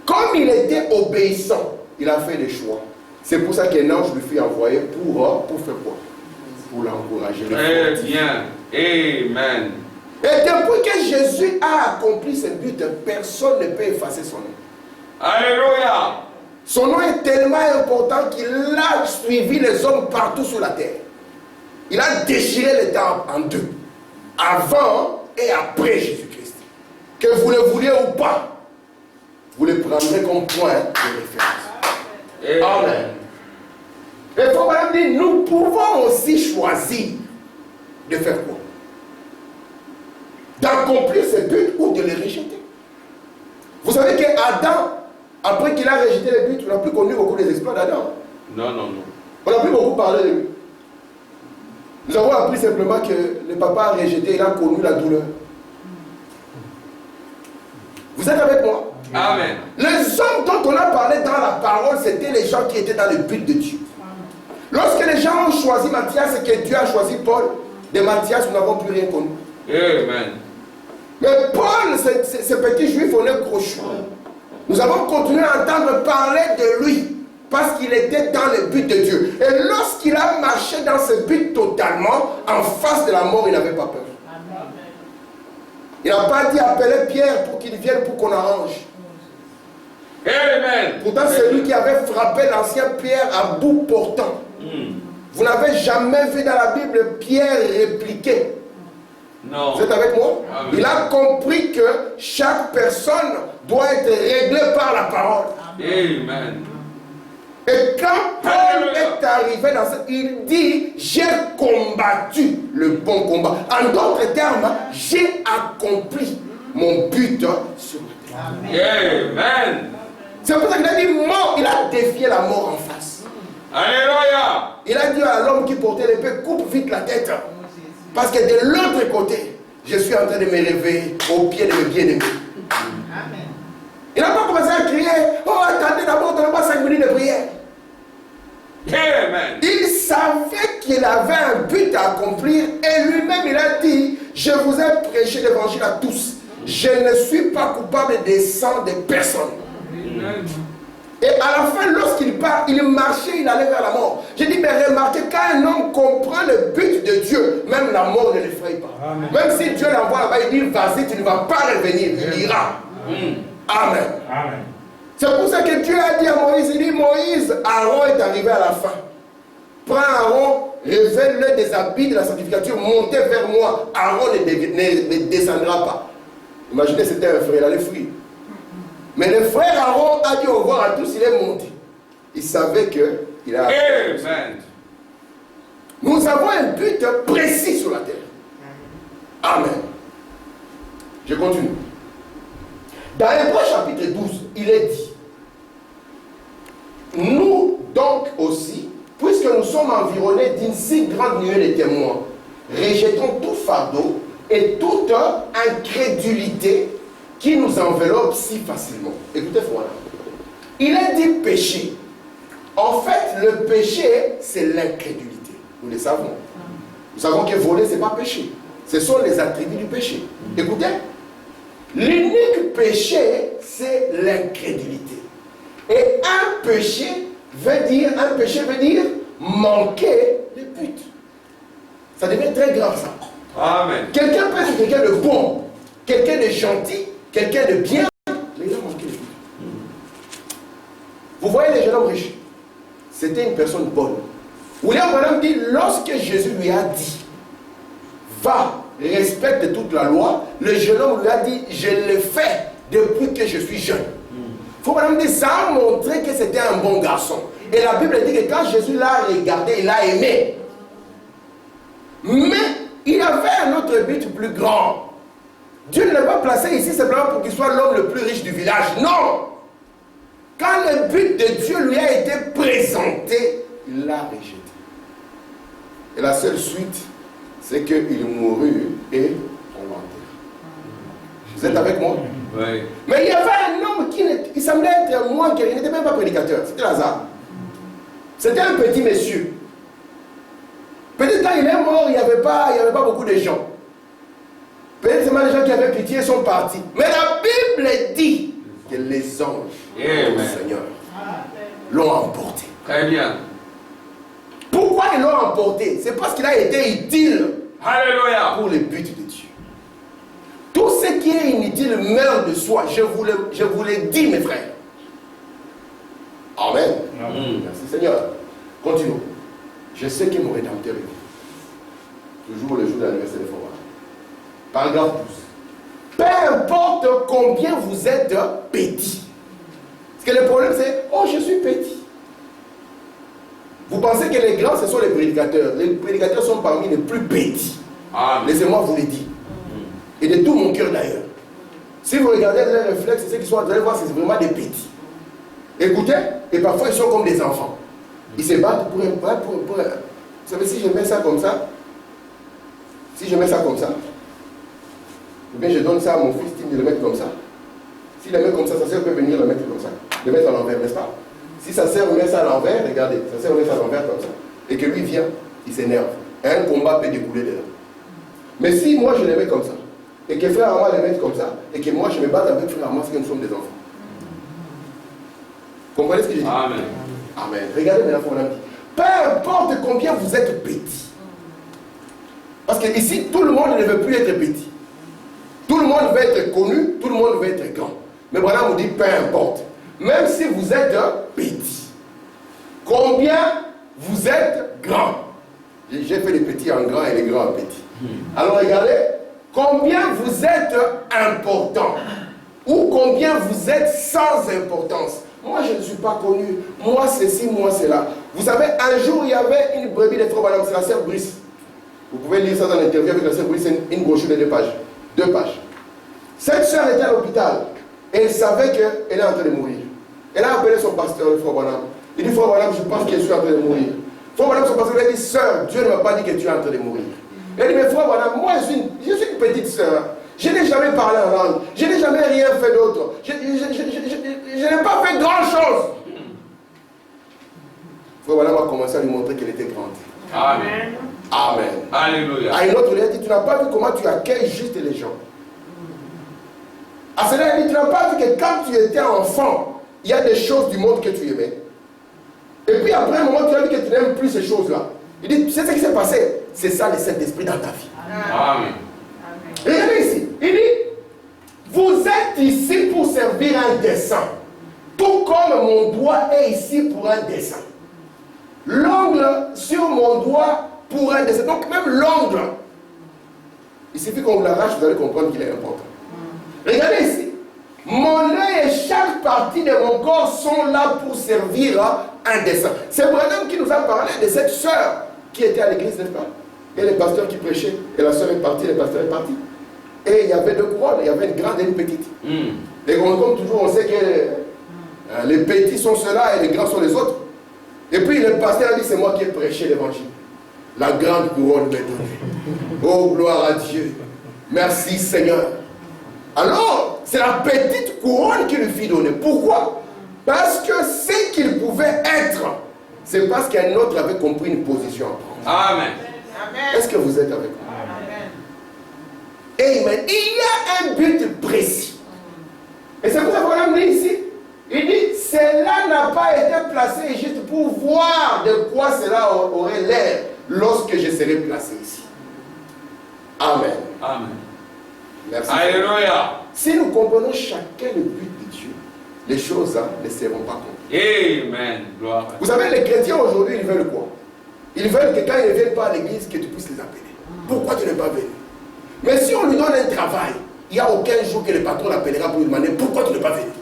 comme il était obéissant, il a fait des choix. C'est pour ça qu'un ange lui fut envoyé pour faire quoi? Pour l'encourager. Très bien. Amen. Et depuis que Jésus a accompli ce but, personne ne peut effacer son nom. Alléluia. Son nom est tellement important qu'il a suivi les hommes partout sur la terre. Il a déchiré les temps en deux. Avant et après Jésus-Christ. Que vous le vouliez ou pas, vous le prendrez comme point de référence. Amen. Et Frère Branham dit, nous pouvons aussi choisir de faire quoi? D'accomplir ce but ou de le rejeter. Vous savez qu'Adam, après qu'il a rejeté le but, on n'a plus connu beaucoup des exploits d'Adam. Non, non, non. On n'a plus beaucoup parlé de lui. Nous avons appris simplement que le papa a rejeté, il a connu la douleur. Vous êtes avec moi? Amen. Les hommes dont on a parlé dans la parole, c'était les gens qui étaient dans le but de Dieu. Lorsque les gens ont choisi Matthias et que Dieu a choisi Paul, de Matthias, nous n'avons plus rien connu. Amen. Mais Paul, ce petit juif, on est gros chou. Nous avons continué à entendre parler de lui parce qu'il était dans le but de Dieu. Et lorsqu'il a marché dans ce but totalement, en face de la mort, il n'avait pas peur. Il n'a pas dit appeler Pierre pour qu'il vienne pour qu'on arrange. Amen. Pourtant, c'est lui qui avait frappé l'ancien Pierre à bout portant. Vous n'avez jamais vu dans la Bible Pierre répliquer. Non. Vous êtes avec moi? Amen. Il a compris que chaque personne doit être réglée par la parole. Amen. Et quand Paul Alléluia. est arrivé dans ce... Il dit, j'ai combattu le bon combat. En d'autres termes, j'ai accompli mon but sur la terre. Amen. C'est pour ça qu'il a dit mort. Il a défié la mort en face. Alléluia. Il a dit à l'homme qui portait l'épée, coupe vite la tête. Parce que de l'autre côté, je suis en train de me lever au pied de mes bien-aimés. Il n'a pas commencé à crier, oh attendez d'abord, donnez-moi 5 minutes de prière. Amen. Il savait qu'il avait un but à accomplir et lui-même il a dit, je vous ai prêché l'évangile à tous. Je ne suis pas coupable des sangs de personne. Amen. Et à la fin, lorsqu'il part, il marchait, il allait vers la mort. J'ai dit, mais remarquez, quand un homme comprend le but de Dieu, même la mort ne l'effraie pas. Amen. Même si Dieu l'envoie là-bas, il dit, vas-y, tu ne vas pas revenir, il ira. Amen. Amen. C'est pour ça que Dieu a dit à Moïse, il dit, Moïse, Aaron est arrivé à la fin. Prends Aaron, révèle-le des habits de la sanctificature, montez vers moi. Aaron ne descendra pas. Imaginez, c'était un frère, il allait fuir. Mais le frère Aaron a dit au revoir à tous, il est monté. Il savait qu'il a... Amen. Nous avons un but précis sur la terre. Amen. Je continue. Dans Hébreux chapitre 12, il est dit, nous donc aussi, puisque nous sommes environnés d'une si grande nuée de témoins, rejetons tout fardeau et toute incrédulité qui nous enveloppe si facilement. Écoutez, voilà. Il est dit péché. En fait, le péché, c'est l'incrédulité. Nous le savons. Nous savons que voler, ce n'est pas péché. Ce sont les attributs du péché. Écoutez, l'unique péché, c'est l'incrédulité. Et un péché veut dire manquer le but. Ça devient très grave, ça. Amen. Quelqu'un peut être quelqu'un de bon, quelqu'un de gentil, quelqu'un de bien, mais il a manqué le but. Vous voyez les jeunes hommes riches, c'était une personne bonne. William Branham dit, lorsque Jésus lui a dit, va, respecte toute la loi, le jeune homme lui a dit, je le fais depuis que je suis jeune. Faut Branham dit, ça a montré que c'était un bon garçon. Et la Bible dit que quand Jésus l'a regardé, il l'a aimé. Mais il avait un autre but plus grand. Dieu ne l'a pas placé ici simplement pour qu'il soit l'homme le plus riche du village. Non! Quand le but de Dieu lui a été présenté, il l'a rejeté. Et la seule suite, c'est qu'il mourut et on l'enterre. Vous êtes avec moi? Oui. Mais il y avait un homme qui semblait être moins qu'il n'était même pas prédicateur. C'était Lazare. C'était un petit monsieur. Peut-être quand il est mort, il n'y avait pas beaucoup de gens. Peut-être seulement les gens qui avaient pitié sont partis. Mais la Bible dit que les anges du Seigneur l'ont emporté. Très bien. Pourquoi ils l'ont emporté? C'est parce qu'il a été utile Alléluia. pour le but de Dieu. Tout ce qui est inutile meurt de soi. Je vous le dis, mes frères. Amen. Merci Seigneur. Continuons. Je sais que mon Rédempteur est vivant. Toujours le jour de l'anniversaire des Forats. Paragraphe 12. Peu importe combien vous êtes petit. Parce que le problème c'est, oh je suis petit. Vous pensez que les grands ce sont les prédicateurs. Les prédicateurs sont parmi les plus petits. Laissez-moi vous le dire. Et de tout mon cœur d'ailleurs. Si vous regardez les réflexes, c'est ceux qui sont, vous allez voir, c'est vraiment des petits. Écoutez, et parfois ils sont comme des enfants. Ils se battent pour vous savez, si je mets ça comme ça, ou bien je donne ça à mon fils, il le met comme ça. S'il le met comme ça, sa sœur peut venir le mettre comme ça. Le mettre à l'envers, n'est-ce pas? Si sa sœur met ça à l'envers, regardez, sa sœur met ça à l'envers comme ça. Et que lui vient, il s'énerve. Un combat peut découler de là. Mais si moi je le mets comme ça, et que frère Armand le mette comme ça, et que moi je me batte avec frère Armand, c'est que nous sommes des enfants. Comprenez ce que je dis? Amen. Amen. Regardez maintenant mon ami. Peu importe combien vous êtes petit. Parce que ici, tout le monde ne veut plus être petit. Tout le monde veut être connu, tout le monde veut être grand. Mais voilà, on dit peu importe. Même si vous êtes petit. Combien vous êtes grand? J'ai fait les petits en grand et les grands en petit. Alors regardez, combien vous êtes important. Ou combien vous êtes sans importance. Moi, je ne suis pas connu. Moi, ceci, moi, cela. Vous savez, un jour, il y avait une brebis de Frère Branham, c'est la sœur Brice. Vous pouvez lire ça dans l'interview avec la sœur Brice, c'est une brochure de 2 pages. 2 pages. Cette sœur était à l'hôpital. Et elle savait qu'elle est en train de mourir. Elle a appelé son pasteur, le Frère Branham. Il dit, Frère Branham, je pense que je suis en train de mourir. Frère Branham, son pasteur, lui a dit, sœur, Dieu ne m'a pas dit que tu es en train de mourir. Elle dit, mais Frère Branham, moi, je suis une petite sœur. Je n'ai jamais parlé en langue. Je n'ai jamais rien fait d'autre. Je n'ai pas fait grand-chose. Frère Branham a commencé à lui montrer qu'elle était grande. Amen. Amen. Alléluia. À une autre, il a dit, tu n'as pas vu comment tu accueilles juste les gens. À cela, il dit, tu n'as pas vu que quand tu étais enfant, il y a des choses du monde que tu aimais. Et puis après un moment, tu as vu que tu n'aimes plus ces choses-là. Il dit, tu sais ce qui s'est passé? C'est ça le Saint-Esprit dans ta vie. Amen. Regardez ici. Il dit, vous êtes ici pour servir un dessein. Tout comme mon doigt est ici pour un dessein. L'ongle sur mon doigt pour un dessein. Donc même l'ongle, il suffit qu'on l'arrache, vous allez comprendre qu'il est important. Regardez ici. Mon œil et chaque partie de mon corps sont là pour servir un dessein. C'est Branham qui nous a parlé de cette sœur qui était à l'église, n'est-ce pas? Et le pasteur qui prêchait. Et la sœur est partie, le pasteur est parti. Et il y avait 2 couronnes, il y avait une grande et une petite. Et comme toujours, on sait que les petits sont ceux-là et les grands sont les autres. Et puis le pasteur a dit, c'est moi qui ai prêché l'évangile. La grande couronne m'est donnée. Oh, gloire à Dieu. Merci Seigneur. Alors, c'est la petite couronne qui lui fit donner. Pourquoi? Parce que ce qu'il pouvait être, c'est parce qu'un autre avait compris une position à prendre. Amen. Est-ce que vous êtes avec moi? Amen. Il y a un but précis. Et c'est pour ça qu'on a dit ici. Il dit, cela n'a pas été placé juste pour voir de quoi cela aurait l'air lorsque je serai placé ici. Amen. Amen. Merci. Alléluia. Si nous comprenons chacun le but de Dieu, les choses ne seront pas compliquées. Amen. Gloire. Vous savez, les chrétiens aujourd'hui, ils veulent quoi? Ils veulent que quand ils ne viennent pas à l'église, que tu puisses les appeler. Pourquoi tu n'es pas venu? Mais si on lui donne un travail, il n'y a aucun jour que le patron l'appellera pour lui demander pourquoi tu n'es pas venu.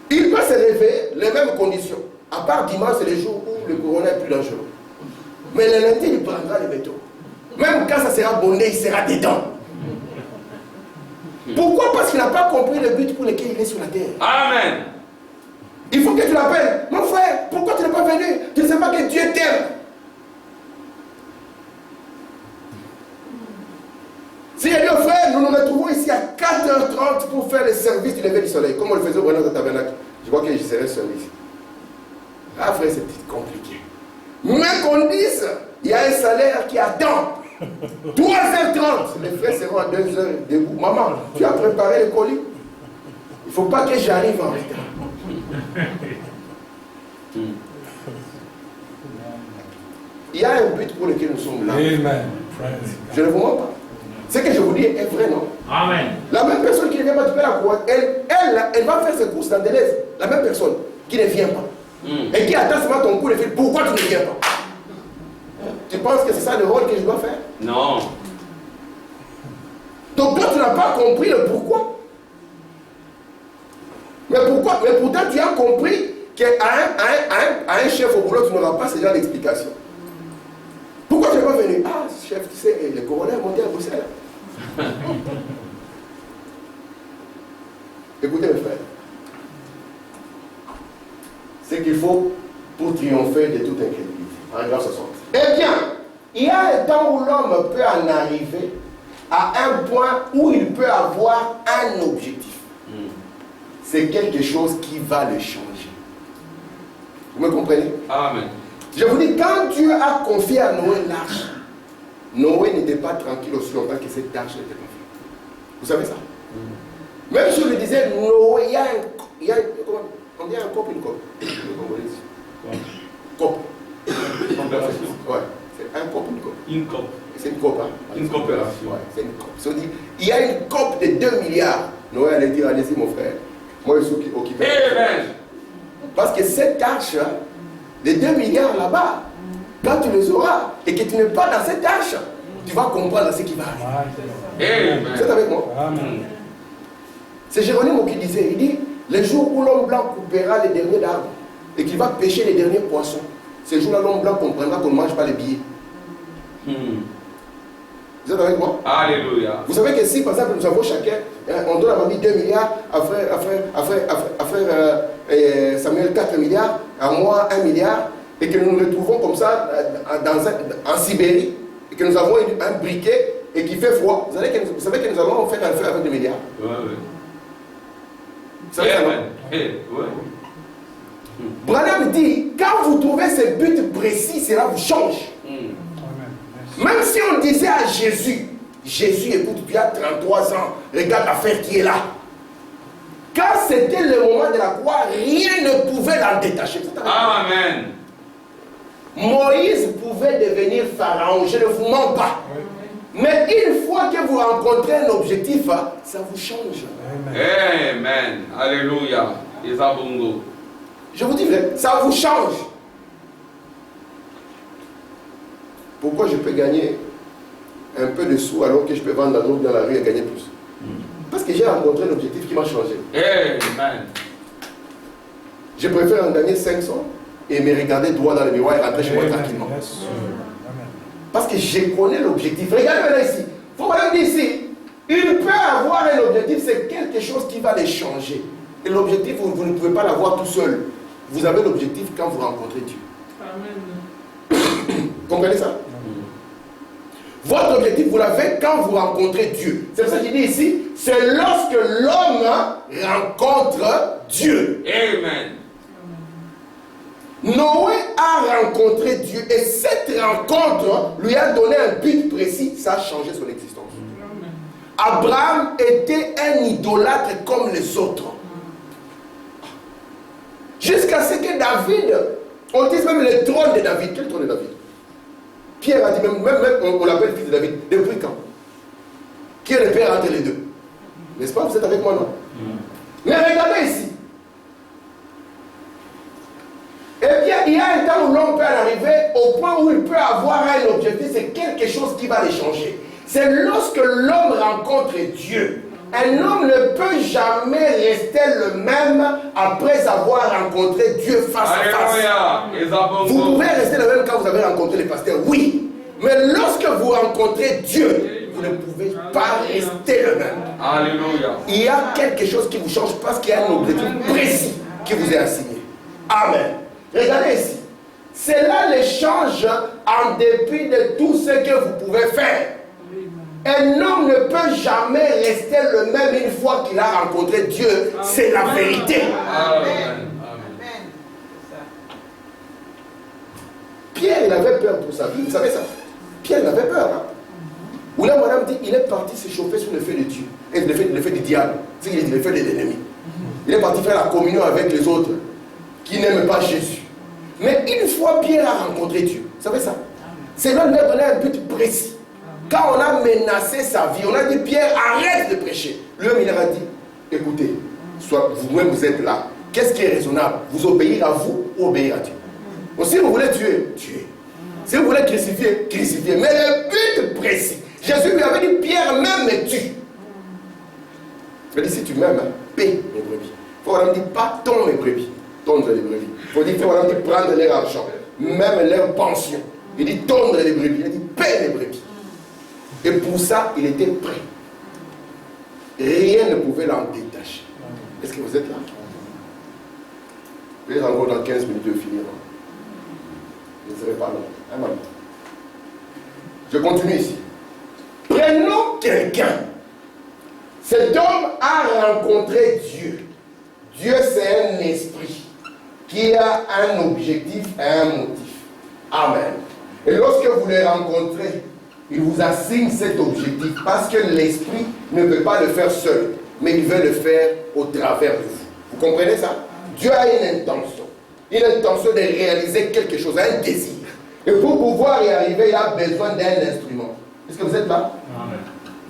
Il peut se réveiller les mêmes conditions. À part dimanche, c'est les jours où le corona est plus dangereux. Mais le lundi, il prendra les métaux. Même quand ça sera bondé, il sera dedans. Pourquoi? Parce qu'il n'a pas compris le but pour lequel il est sur la terre. Amen. Il faut que tu l'appelles. Mon frère, pourquoi tu n'es pas venu? Tu ne sais pas que Dieu t'aime. Si il dit au frère, nous nous retrouvons ici à 4h30 pour faire le service du lever du soleil, comme on le faisait au Brennan de Tabernacle. Je crois que je serai seul ici. Ah frère, c'est compliqué. Mais qu'on dise, il y a un salaire qui attend. 3h30, les frères seront à 2h debout. Maman, tu as préparé le colis? Il ne faut pas que j'arrive en retard. Il y a un but pour lequel nous sommes là. Amen. Je ne vous mens pas. Ce que je vous dis est vrai, non? Amen. La même personne qui ne vient pas tu peux la croire, elle va faire ses courses dans Deleuze. La même personne qui ne vient pas. Et qui attend seulement ton coup et fait pourquoi tu ne viens pas? Tu penses que c'est ça le rôle que je dois faire? Non. Donc toi tu n'as pas compris le pourquoi. Mais pourquoi? Mais pourtant tu as compris qu'à un chef au boulot tu n'auras pas ce genre d'explication. Pourquoi tu n'es pas venu? Ah chef, tu sais, le coroner est monté à Bruxelles. Écoutez mes frères, c'est qu'il faut pour triompher de toute incrédulité. En grâce à soi. Eh bien, il y a un temps où l'homme peut en arriver à un point où il peut avoir un objectif. C'est quelque chose qui va le changer. Vous me comprenez? Amen. Je vous dis, quand Dieu a confié à Noé l'arche, Noé n'était pas tranquille aussi longtemps que cette arche n'était pas faite. Vous savez ça? Même si je le disais, Noé, il y a on dit un cop, une cop. Cop. Ouais, c'est un cop, une cop. Une cop. C'est une cop, hein? Une coopération. Ouais, c'est une cop. Si on dit, il y a une cop de 2 milliards, Noé allait dire, allez-y mon frère, moi je suis occupé. Amen. Parce que cette arche, les 2 milliards là-bas, quand tu les auras et que tu n'es pas dans cette arche, tu vas comprendre ce qui va arriver. Amen. Vous êtes avec moi? Amen. C'est Jéronimo qui disait, il dit, le jour où l'homme blanc coupera les derniers arbres et qu'il va pêcher les derniers poissons, ce jour-là l'homme blanc comprendra qu'on ne mange pas les billets. Vous êtes avec moi? Alléluia. Vous savez que si par exemple nous avons chacun, on donne à mamie 2 milliards, à frère Samuel 4 milliards, à moi 1 milliard, et que nous nous retrouvons comme ça en Sibérie, et que nous avons un briquet et qui fait froid, vous savez que nous allons faire un feu avec 2 milliards. Ouais, ouais. Vous savez ça, non? Ouais. Branham dit, quand vous trouvez ce but précis, cela vous change. Même si on disait à Jésus, Jésus, écoute, tu as 33 ans, regarde l'affaire qui est là. Quand c'était le moment de la croix, rien ne pouvait l'en détacher. Amen. Moïse pouvait devenir pharaon, je ne vous mens pas. Mais une fois que vous rencontrez un objectif, ça vous change. Amen. Alléluia. Isabungo. Je vous dis vrai, ça vous change. Pourquoi je peux gagner un peu de sous alors que je peux vendre la drogue dans la rue et gagner plus? Parce que j'ai rencontré un objectif qui m'a changé. Amen. Je préfère en gagner 500 et me regarder droit dans le miroir et rentrer chez moi tranquillement. Parce que je connais l'objectif. Regardez maintenant ici. Il faut même dire ici. Il peut avoir un objectif, c'est quelque chose qui va les changer. Et l'objectif, vous ne pouvez pas l'avoir tout seul. Vous avez l'objectif quand vous rencontrez Dieu. Amen. Vous comprenez ça? Votre objectif, vous l'avez quand vous rencontrez Dieu. C'est pour ça qu'il dit ici, c'est lorsque l'homme rencontre Dieu. Amen. Noé a rencontré Dieu et cette rencontre lui a donné un but précis, ça a changé son existence. Abraham était un idolâtre comme les autres. Jusqu'à ce que David, on dit même le trône de David. Quel trône de David? Pierre a dit, même on l'appelle fils de David. Depuis quand? Qui est le père entre les deux? N'est-ce pas? Vous êtes avec moi, non? Mais regardez ici. Eh bien, il y a un temps où l'homme peut arriver au point où il peut avoir un objectif, c'est quelque chose qui va les changer. C'est lorsque l'homme rencontre Dieu. Un homme ne peut jamais rester le même après avoir rencontré Dieu face à face. Vous pouvez rester le même quand vous avez rencontré le pasteur, oui. Mais lorsque vous rencontrez Dieu, vous ne pouvez pas rester le même. Alléluia. Il y a quelque chose qui vous change parce qu'il y a un objectif précis qui vous est assigné. Amen. Regardez ici. Cela les change en dépit de tout ce que vous pouvez faire. Un homme ne peut jamais rester le même une fois qu'il a rencontré Dieu. C'est la vérité. Amen. Pierre, il avait peur pour sa vie. Vous savez ça? Pierre, il avait peur. Hein? Où là, madame dit, il est parti se chauffer sur le feu de Dieu. Et le feu du diable. C'est qu'il dit le feu de l'ennemi. Il est parti faire la communion avec les autres qui n'aiment pas Jésus. Mais une fois Pierre a rencontré Dieu, vous savez ça? C'est là lui a donné un but précis. Quand on a menacé sa vie, on a dit Pierre, arrête de prêcher. Lui-même, il leur a dit, écoutez, soit vous-même vous êtes là. Qu'est-ce qui est raisonnable? Vous obéir à vous ou obéir à Dieu? Donc, si vous voulez tuer, tuez. Si vous voulez crucifier, crucifiez. Mais le but précis. Jésus lui avait dit, Pierre, même me tue. Il a dit, si tu m'aimes, paie mes brebis. Il faut dire, pas tondre mes brebis. Tondre les brebis. Il faut dire, prendre leur argent, même leur pension. Il dit, tondre les brebis. Il a dit, paie les brebis. Et pour ça, il était prêt. Rien ne pouvait l'en détacher. Est-ce que vous êtes là? Vous êtes encore dans 15 minutes de finir. Je ne serai pas là. Un moment. Je continue ici. Prenons quelqu'un. Cet homme a rencontré Dieu. Dieu, c'est un esprit qui a un objectif et un motif. Amen. Et lorsque vous le rencontrez, il vous assigne cet objectif parce que l'esprit ne peut pas le faire seul, mais il veut le faire au travers de vous. Vous comprenez ça? Dieu a une intention de réaliser quelque chose, un désir. Et pour pouvoir y arriver, il a besoin d'un instrument. Est-ce que vous êtes là? Amen.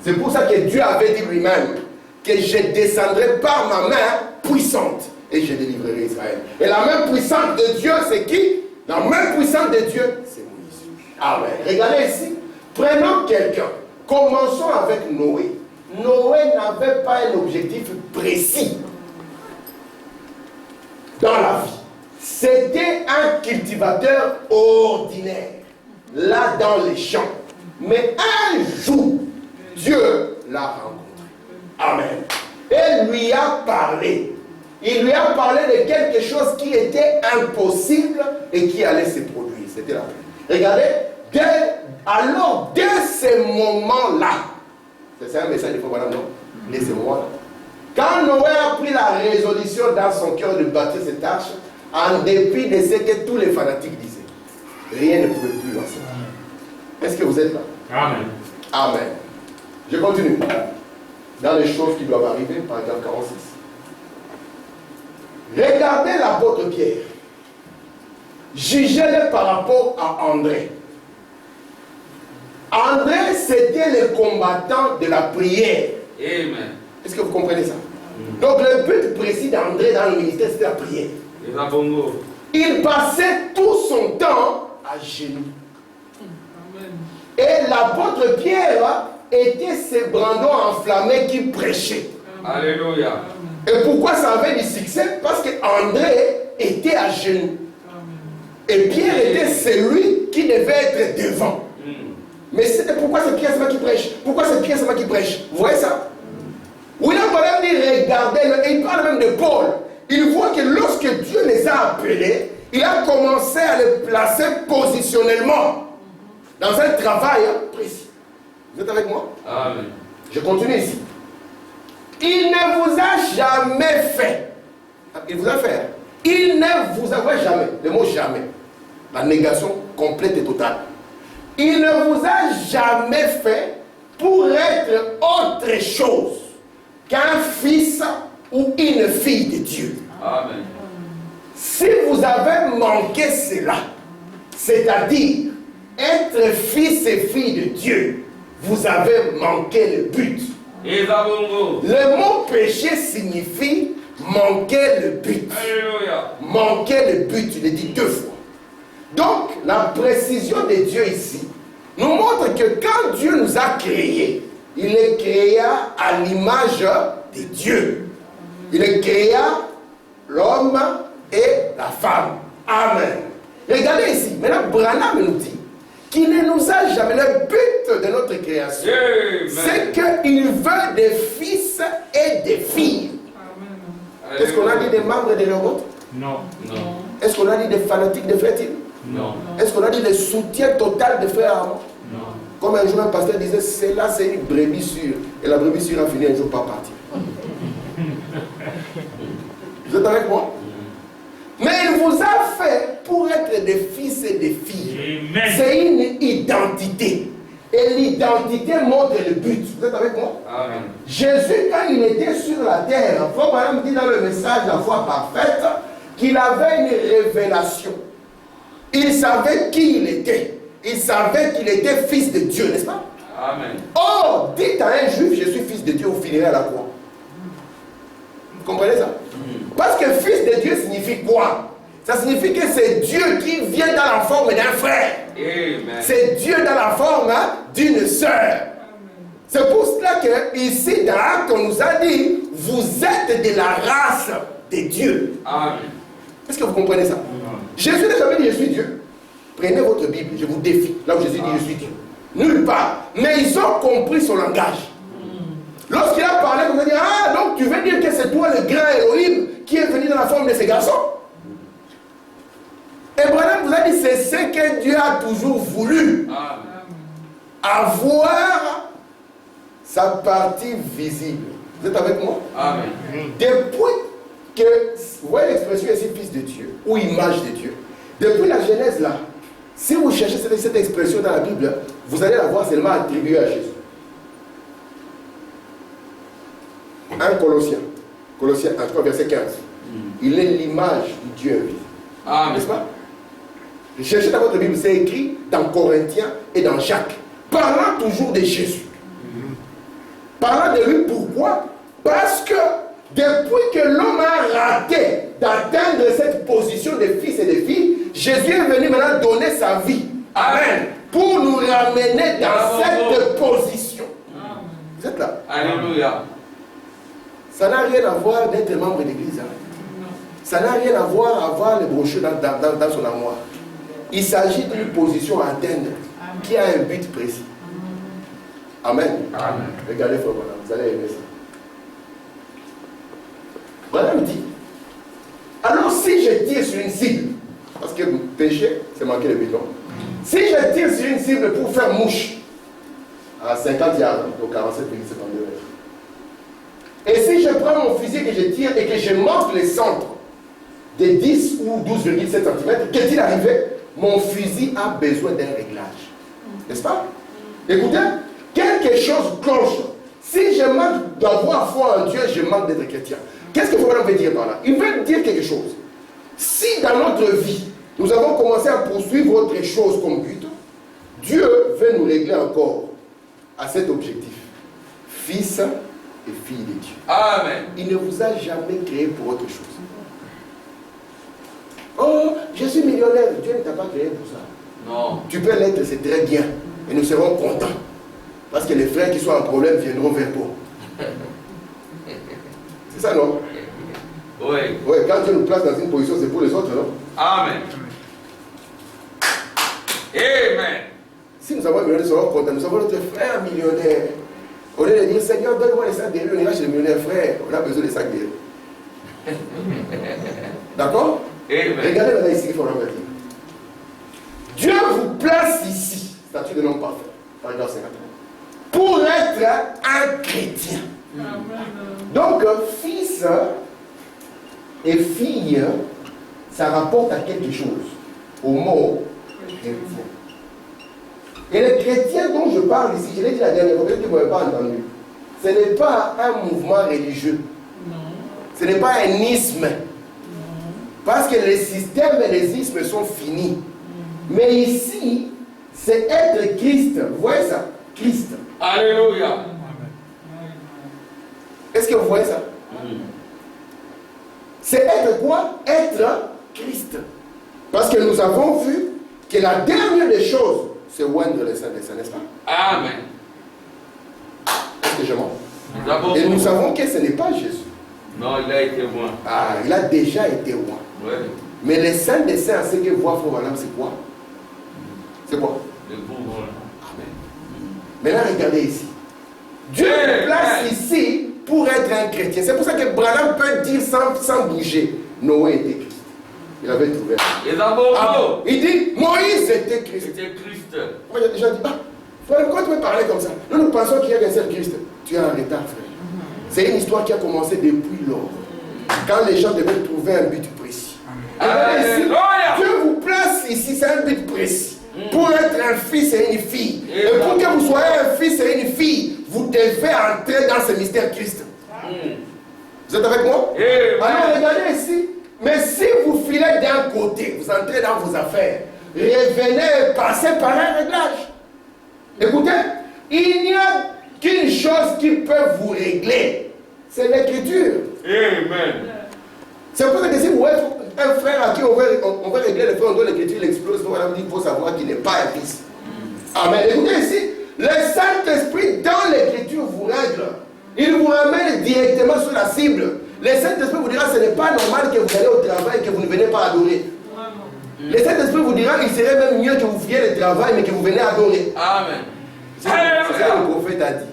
C'est pour ça que Dieu avait dit lui-même que je descendrai par ma main puissante et je délivrerai Israël. Et la main puissante de Dieu, c'est qui? La main puissante de Dieu, c'est Moïse. Amen. Regardez ici. Prenons quelqu'un. Commençons avec Noé. Noé n'avait pas un objectif précis dans la vie. C'était un cultivateur ordinaire, là dans les champs. Mais un jour, Dieu l'a rencontré. Amen. Et lui a parlé. Il lui a parlé de quelque chose qui était impossible et qui allait se produire. C'était la paix. Regardez. Alors, dès ces moments-là, c'est un message, il faut voir, non? Dès ces moments-là. Quand Noé a pris la résolution dans son cœur de bâtir cette arche, en dépit de ce que tous les fanatiques disaient, rien ne pouvait plus lancer. Est-ce que vous êtes là? Amen. Amen. Je continue. Dans les choses qui doivent arriver, par exemple 46. Regardez l'apôtre Pierre. Jugez-le par rapport à André. André, c'était le combattant de la prière. Amen. Est-ce que vous comprenez ça? Donc le but précis d'André dans le ministère, c'était la prière. Il passait tout son temps à genoux. Et l'apôtre Pierre était ce brandon enflammé qui prêchait. Alléluia. Et pourquoi ça avait du succès? Parce qu'André était à genoux. Et Pierre était celui qui devait être devant. Mais pourquoi c'est Pierre, c'est moi qui prêche? Pourquoi c'est Pierre, c'est moi qui prêche? Vous voyez ça? William Branham dit, regardez, et il parle même de Paul. Il voit que lorsque Dieu les a appelés, il a commencé à les placer positionnellement dans un travail précis. Vous êtes avec moi? Amen. Je continue ici. Il ne vous a jamais fait. Il vous a fait. Il il ne vous a jamais, le mot jamais, la négation complète et totale. Il ne vous a jamais fait pour être autre chose qu'un fils ou une fille de Dieu. Amen. Si vous avez manqué cela, c'est-à-dire être fils et fille de Dieu, vous avez manqué le but. Le mot péché signifie manquer le but. Alléluia. Manquer le but, il est dit 2 fois. Donc, la précision de Dieu ici nous montre que quand Dieu nous a créés, il est créé à l'image de Dieu. Il est créé l'homme et la femme. Amen. Regardez ici, maintenant Branham nous dit qu'il ne nous a jamais, le but de notre création, c'est qu'il veut des fils et des filles. Est-ce qu'on a dit des membres de l'Europe? Non. Non. Est-ce qu'on a dit des fanatiques de Frère Tim? Non. Est-ce qu'on a dit le soutien total de Frère Armand? Non. Comme un jour un pasteur disait, c'est une brebis sûre. Et la brebis sûre a fini un jour par partir. Vous êtes avec moi? Mais il vous a fait pour être des fils et des filles. C'est une identité. Et l'identité montre le but. Vous êtes avec moi? Amen. Jésus, quand il était sur la terre, Frère Branham dit dans le message La foi parfaite, qu'il avait une révélation. Il savait qui il était. Il savait qu'il était fils de Dieu, n'est-ce pas? Amen. Oh, dites à un juif, je suis fils de Dieu, vous finirez à la croix. Vous comprenez ça? Parce que fils de Dieu signifie quoi? Ça signifie que c'est Dieu qui vient dans la forme d'un frère. C'est Dieu dans la forme d'une sœur. C'est pour cela que ici dans Actes, on nous a dit, vous êtes de la race de Dieu. Amen. Est-ce que vous comprenez ça? Jésus n'a jamais dit je suis Dieu. Prenez votre Bible, je vous défie. Là où Jésus dit je suis Dieu. Nulle part. Mais ils ont compris son langage. Lorsqu'il a parlé, on a dit, ah, donc tu veux dire que c'est toi le grand Elohim qui est venu dans la forme de ces garçons? Et Branham vous a dit, c'est ce que Dieu a toujours voulu. Avoir sa partie visible. Vous êtes avec moi? Amen. Depuis que, vous voyez l'expression ici, fils de Dieu, ou image de Dieu, depuis la Genèse là, si vous cherchez cette expression dans la Bible, vous allez la voir seulement attribuée à Jésus. 1 Colossiens 1, verset 15. Il est l'image du Dieu invisible. N'est-ce pas? Cherchez dans votre Bible, c'est écrit dans Corinthiens et dans Jacques. Parlant toujours de Jésus. Parlant de lui, pourquoi? Parce que depuis que l'homme a raté d'atteindre cette position de fils et de filles, Jésus est venu maintenant donner sa vie. Amen. Pour nous ramener dans cette position. Vous êtes là? Alléluia. Ça n'a rien à voir d'être membre d'église. Hein. Ça n'a rien à voir à avoir les brochures dans son armoire. Il s'agit d'une position à atteindre qui a un but précis. Amen. Amen. Regardez, frère Branham, vous allez aimer ça. Branham dit, alors si je tire sur une cible, parce que péché, c'est manquer le bidon. Si je tire sur une cible pour faire mouche, à 50 yards, donc 47,52 mètres, et si je prends mon fusil que je tire et que je monte les centres de 10 ou 12,7 cm, qu'est-il arrivé? Mon fusil a besoin d'un réglage. N'est-ce pas? Écoutez, quelque chose cloche. Si je manque d'avoir foi en Dieu, je manque d'être chrétien. Qu'est-ce que Frère veut dire par là? Il veut dire quelque chose. Si dans notre vie, nous avons commencé à poursuivre autre chose comme but, Dieu veut nous régler encore à cet objectif. Fils et fille de Dieu. Amen. Il ne vous a jamais créé pour autre chose. Oh, je suis millionnaire. Dieu ne t'a pas créé pour ça. Non. Tu peux l'être, c'est très bien. Et nous serons contents. Parce que les frères qui sont en problème viendront vers toi. C'est ça, non? Oui. Oui, quand Dieu nous place dans une position, c'est pour les autres, non? Amen. Amen. Si nous avons un millionnaire, nous serons contents. Nous avons notre frère millionnaire. Au lieu de dire, Seigneur, donne-moi les sacs de riz, on ira chez le millionnaire, frère. On a besoin des sacs de riz. D'accord? Amen. Regardez maintenant ici, il faut remettre. Dieu vous place ici, statut de l'homme parfait, paragraphe 51, pour être un chrétien. Donc, fils et fille ça rapporte à quelque chose, au mot chrétien. Et les chrétiens dont je parle ici, je l'ai dit la dernière fois, peut-être que vous n'avez pas entendu, ce n'est pas un mouvement religieux. Non. Ce n'est pas un isme. Non. Parce que les systèmes et les ismes sont finis. Mais ici, c'est être Christ. Vous voyez ça? Christ. Alléluia. Est-ce que vous voyez ça? C'est être quoi? Être Christ. Parce que nous avons vu que la dernière des choses, c'est oindre les saints des saints, n'est-ce pas? Amen. Est-ce que je mens? Nous avons- Et nous savons que ce n'est pas Jésus. Non, il a été loin. Ah, il a déjà été roi. Ouais. Mais les saints des saints, ce que voit frère Madame, c'est quoi? C'est quoi? Le pauvre. Amen. Maintenant, regardez ici. Dieu Amen. nous place ici pour être un chrétien. C'est pour ça que Branham peut dire sans bouger, Noé était Christ. Il avait trouvé. Les avons. Ah, il dit, Moïse était Christ. C'était Christ. Moi, j'ai déjà dit, frère, pourquoi tu me parler comme ça? Nous pensons qu'il y a qu'un seul Christ. Tu es en retard, frère. C'est une histoire qui a commencé depuis lors. Quand les gens devaient trouver un but précis. Alléluia. Dieu vous place ici, c'est un but précis. Pour être un fils et une fille. Et pour que vous soyez un fils et une fille, vous devez entrer dans ce mystère Christ. Vous êtes avec moi? Alors regardez ici. Mais si vous filez d'un côté, vous entrez dans vos affaires, revenez, passez par un réglage. Écoutez, il n'y a qu'une chose qui peut vous régler, c'est l'écriture. Amen. C'est pour ça que si vous êtes un frère à qui on veut régler le frère, on doit l'écriture, il explose, il faut savoir qu'il n'est pas un fils. Amen. Écoutez ici, le Saint-Esprit dans l'écriture vous règle. Il vous ramène directement sur la cible. Le Saint-Esprit vous dira, ce n'est pas normal que vous allez au travail et que vous ne venez pas adorer. Le Saint-Esprit vous dira, il serait même mieux que vous fiez le travail mais que vous venez adorer. Amen. C'est ce que le prophète a dit.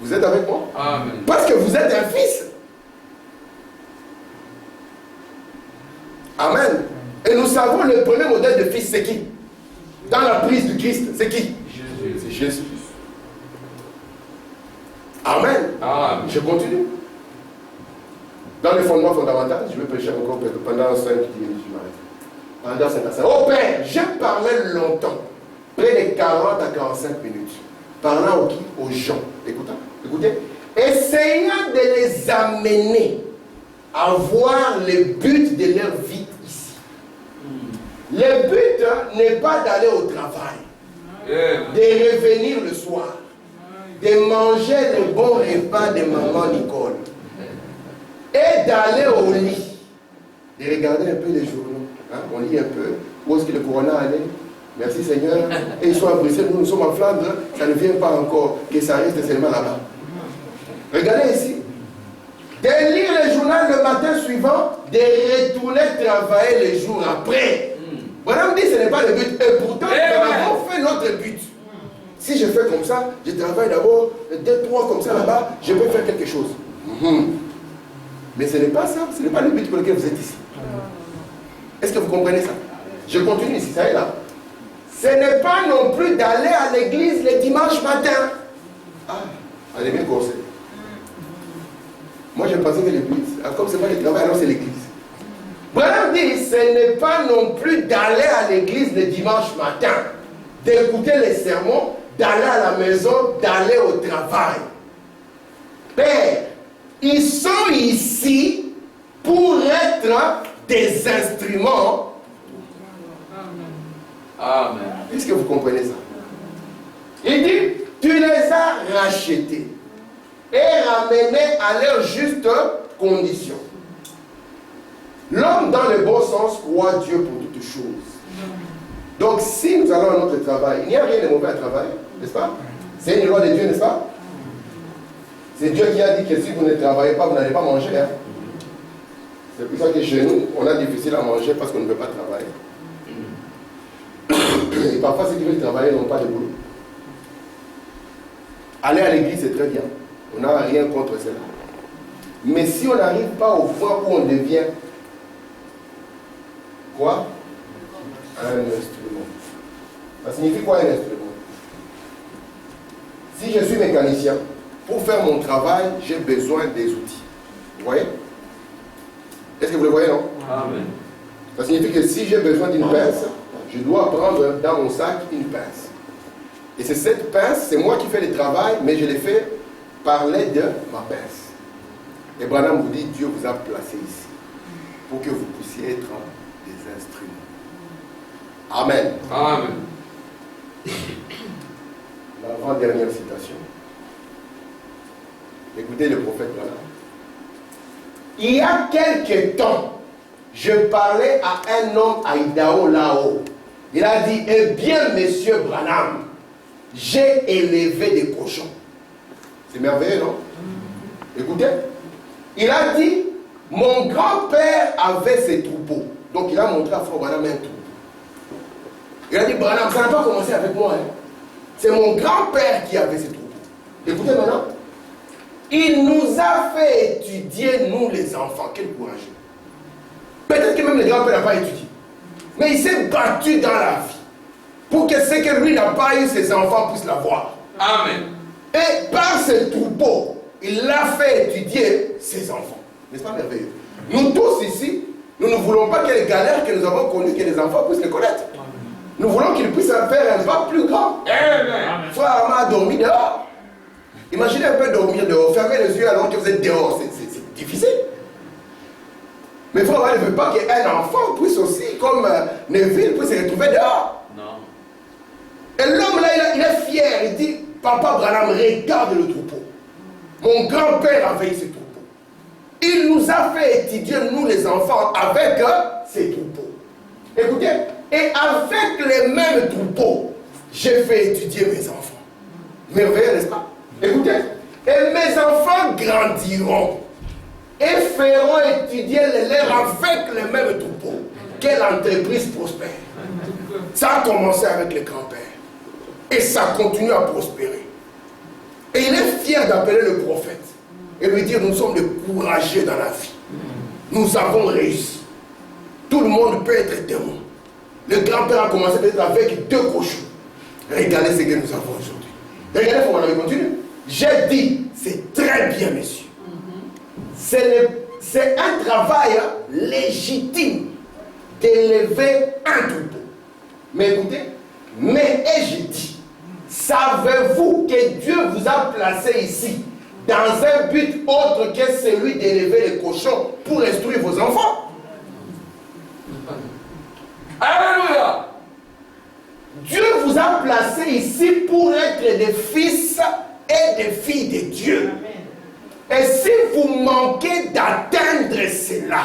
Vous êtes avec moi? Amen. Parce que vous êtes un fils. Amen. Et nous savons le premier modèle de fils, c'est qui? Dans la prise du Christ, c'est qui? Jésus. C'est Jésus. Amen. Amen. Je continue. Dans les fondements fondamentaux, je vais prêcher encore pendant 5 minutes, je m'arrête. Pendant 5 à 5. Oh Père, j'ai parlé longtemps, près de 40 à 45 minutes, parlant aux gens. Écoutez. Essayant de les amener à voir le but de leur vie ici. Le but n'est pas d'aller au travail, de revenir le soir, de manger le bon repas de maman Nicole et d'aller au lit, de regarder un peu les journaux. Hein? On lit un peu. Où est-ce que le corona allait? Merci Seigneur. Et ils sont à Bruxelles, nous sommes en Flandre, ça ne vient pas encore, que ça reste seulement là-bas. Regardez ici. De lire le journal le matin suivant, de retourner travailler les jours après. Madame dit ce n'est pas le but. Et pourtant, nous avons fait notre but. Si je fais comme ça, je travaille d'abord 2-3 comme ça là-bas, je peux faire quelque chose. Mais ce n'est pas ça, ce n'est pas le but pour lequel vous êtes ici. Est-ce que vous comprenez ça? Je continue ici, ça est là. Ce n'est pas non plus d'aller à l'église le dimanche matin. Ah, allez bien conseil. Moi, je pensais que l'église, comme ce n'est pas le travail, alors c'est l'église. Branham dit, ce n'est pas non plus d'aller à l'église le dimanche matin, d'écouter les sermons, d'aller à la maison, d'aller au travail. Père, ils sont ici pour être des instruments. Amen. Est-ce que vous comprenez ça? Il dit, tu les as rachetés et ramenés à leur juste condition. L'homme, dans le bon sens, croit Dieu pour toutes choses. Donc, si nous allons à notre travail, il n'y a rien de mauvais à travailler, n'est-ce pas? C'est une loi de Dieu, n'est-ce pas? C'est Dieu qui a dit que si vous ne travaillez pas, vous n'allez pas manger. Hein? C'est pour ça que chez nous, on a difficile à manger parce qu'on ne veut pas travailler. Et parfois, ceux qui veulent travailler n'ont pas de boulot. Aller à l'église, c'est très bien. On n'a rien contre cela. Mais si on n'arrive pas au point où on devient quoi? Un instrument. Ça signifie quoi un instrument? Si je suis mécanicien, pour faire mon travail, j'ai besoin des outils. Vous voyez? Est-ce que vous le voyez, non? Amen. Ça signifie que si j'ai besoin d'une pince, je dois prendre dans mon sac une pince. Et c'est cette pince, c'est moi qui fais le travail, mais je l'ai fait par l'aide de ma pince. Et Branham vous dit, Dieu vous a placé ici pour que vous puissiez être des instruments. Amen. Amen. L'avant-dernière citation. Écoutez le prophète Branham. Il y a quelque temps, je parlais à un homme à Idaho là-haut. Il a dit, eh bien, monsieur Branham, j'ai élevé des cochons. C'est merveilleux, non? Écoutez, il a dit, mon grand-père avait ses troupeaux. Donc il a montré à Frère Branham un troupeau. Il a dit, Branham, ça n'a pas commencé avec moi. Hein. C'est mon grand-père qui avait ses troupeaux. Écoutez maintenant. Il nous a fait étudier, nous les enfants. Quel courageux. Peut-être que même le grand-père n'a pas étudié. Mais il s'est battu dans la vie pour que ce que lui n'a pas eu, ses enfants puissent l'avoir. Amen. Et par ce troupeau, il l'a fait étudier ses enfants. N'est-ce pas merveilleux? Nous tous ici, nous ne voulons pas que les galères que nous avons connues, que les enfants puissent les connaître. Nous voulons qu'ils puissent faire un pas plus grand. Amen. Frère Armand a dormi dehors. Imaginez un peu dormir dehors, fermez les yeux alors que vous êtes dehors, c'est difficile. Mais frère Armand ne veut pas qu'un enfant puisse aussi, comme Neville, puisse se retrouver dehors. Non. Et l'homme là, il est fier, il dit, Papa Branham, regarde le troupeau. Mon grand-père avait ce troupeau. Il nous a fait étudier, nous les enfants, avec ces troupeaux. Écoutez, et avec les mêmes troupeaux, j'ai fait étudier mes enfants. Merveilleux, n'est-ce pas? Écoutez, et mes enfants grandiront et feront étudier les leurs avec les mêmes troupeaux. Quelle entreprise prospère. Ça a commencé avec les grands-pères. Et ça continue à prospérer. Et il est fier d'appeler le prophète et lui dire, nous sommes des courageux dans la vie. Nous avons réussi. Tout le monde peut être témoin. Le grand-père a commencé peut-être avec 2 cochons. Regardez ce que nous avons aujourd'hui. Regardez comment on avait continué. J'ai dit, c'est très bien, messieurs. C'est un travail légitime d'élever un troupeau. Mais écoutez, mais j'ai dit, savez-vous que Dieu vous a placé ici dans un but autre que celui d'élever les cochons pour instruire vos enfants? Alléluia. Dieu vous a placé ici pour être des fils et des filles de Dieu. Amen. Et si vous manquez d'atteindre cela,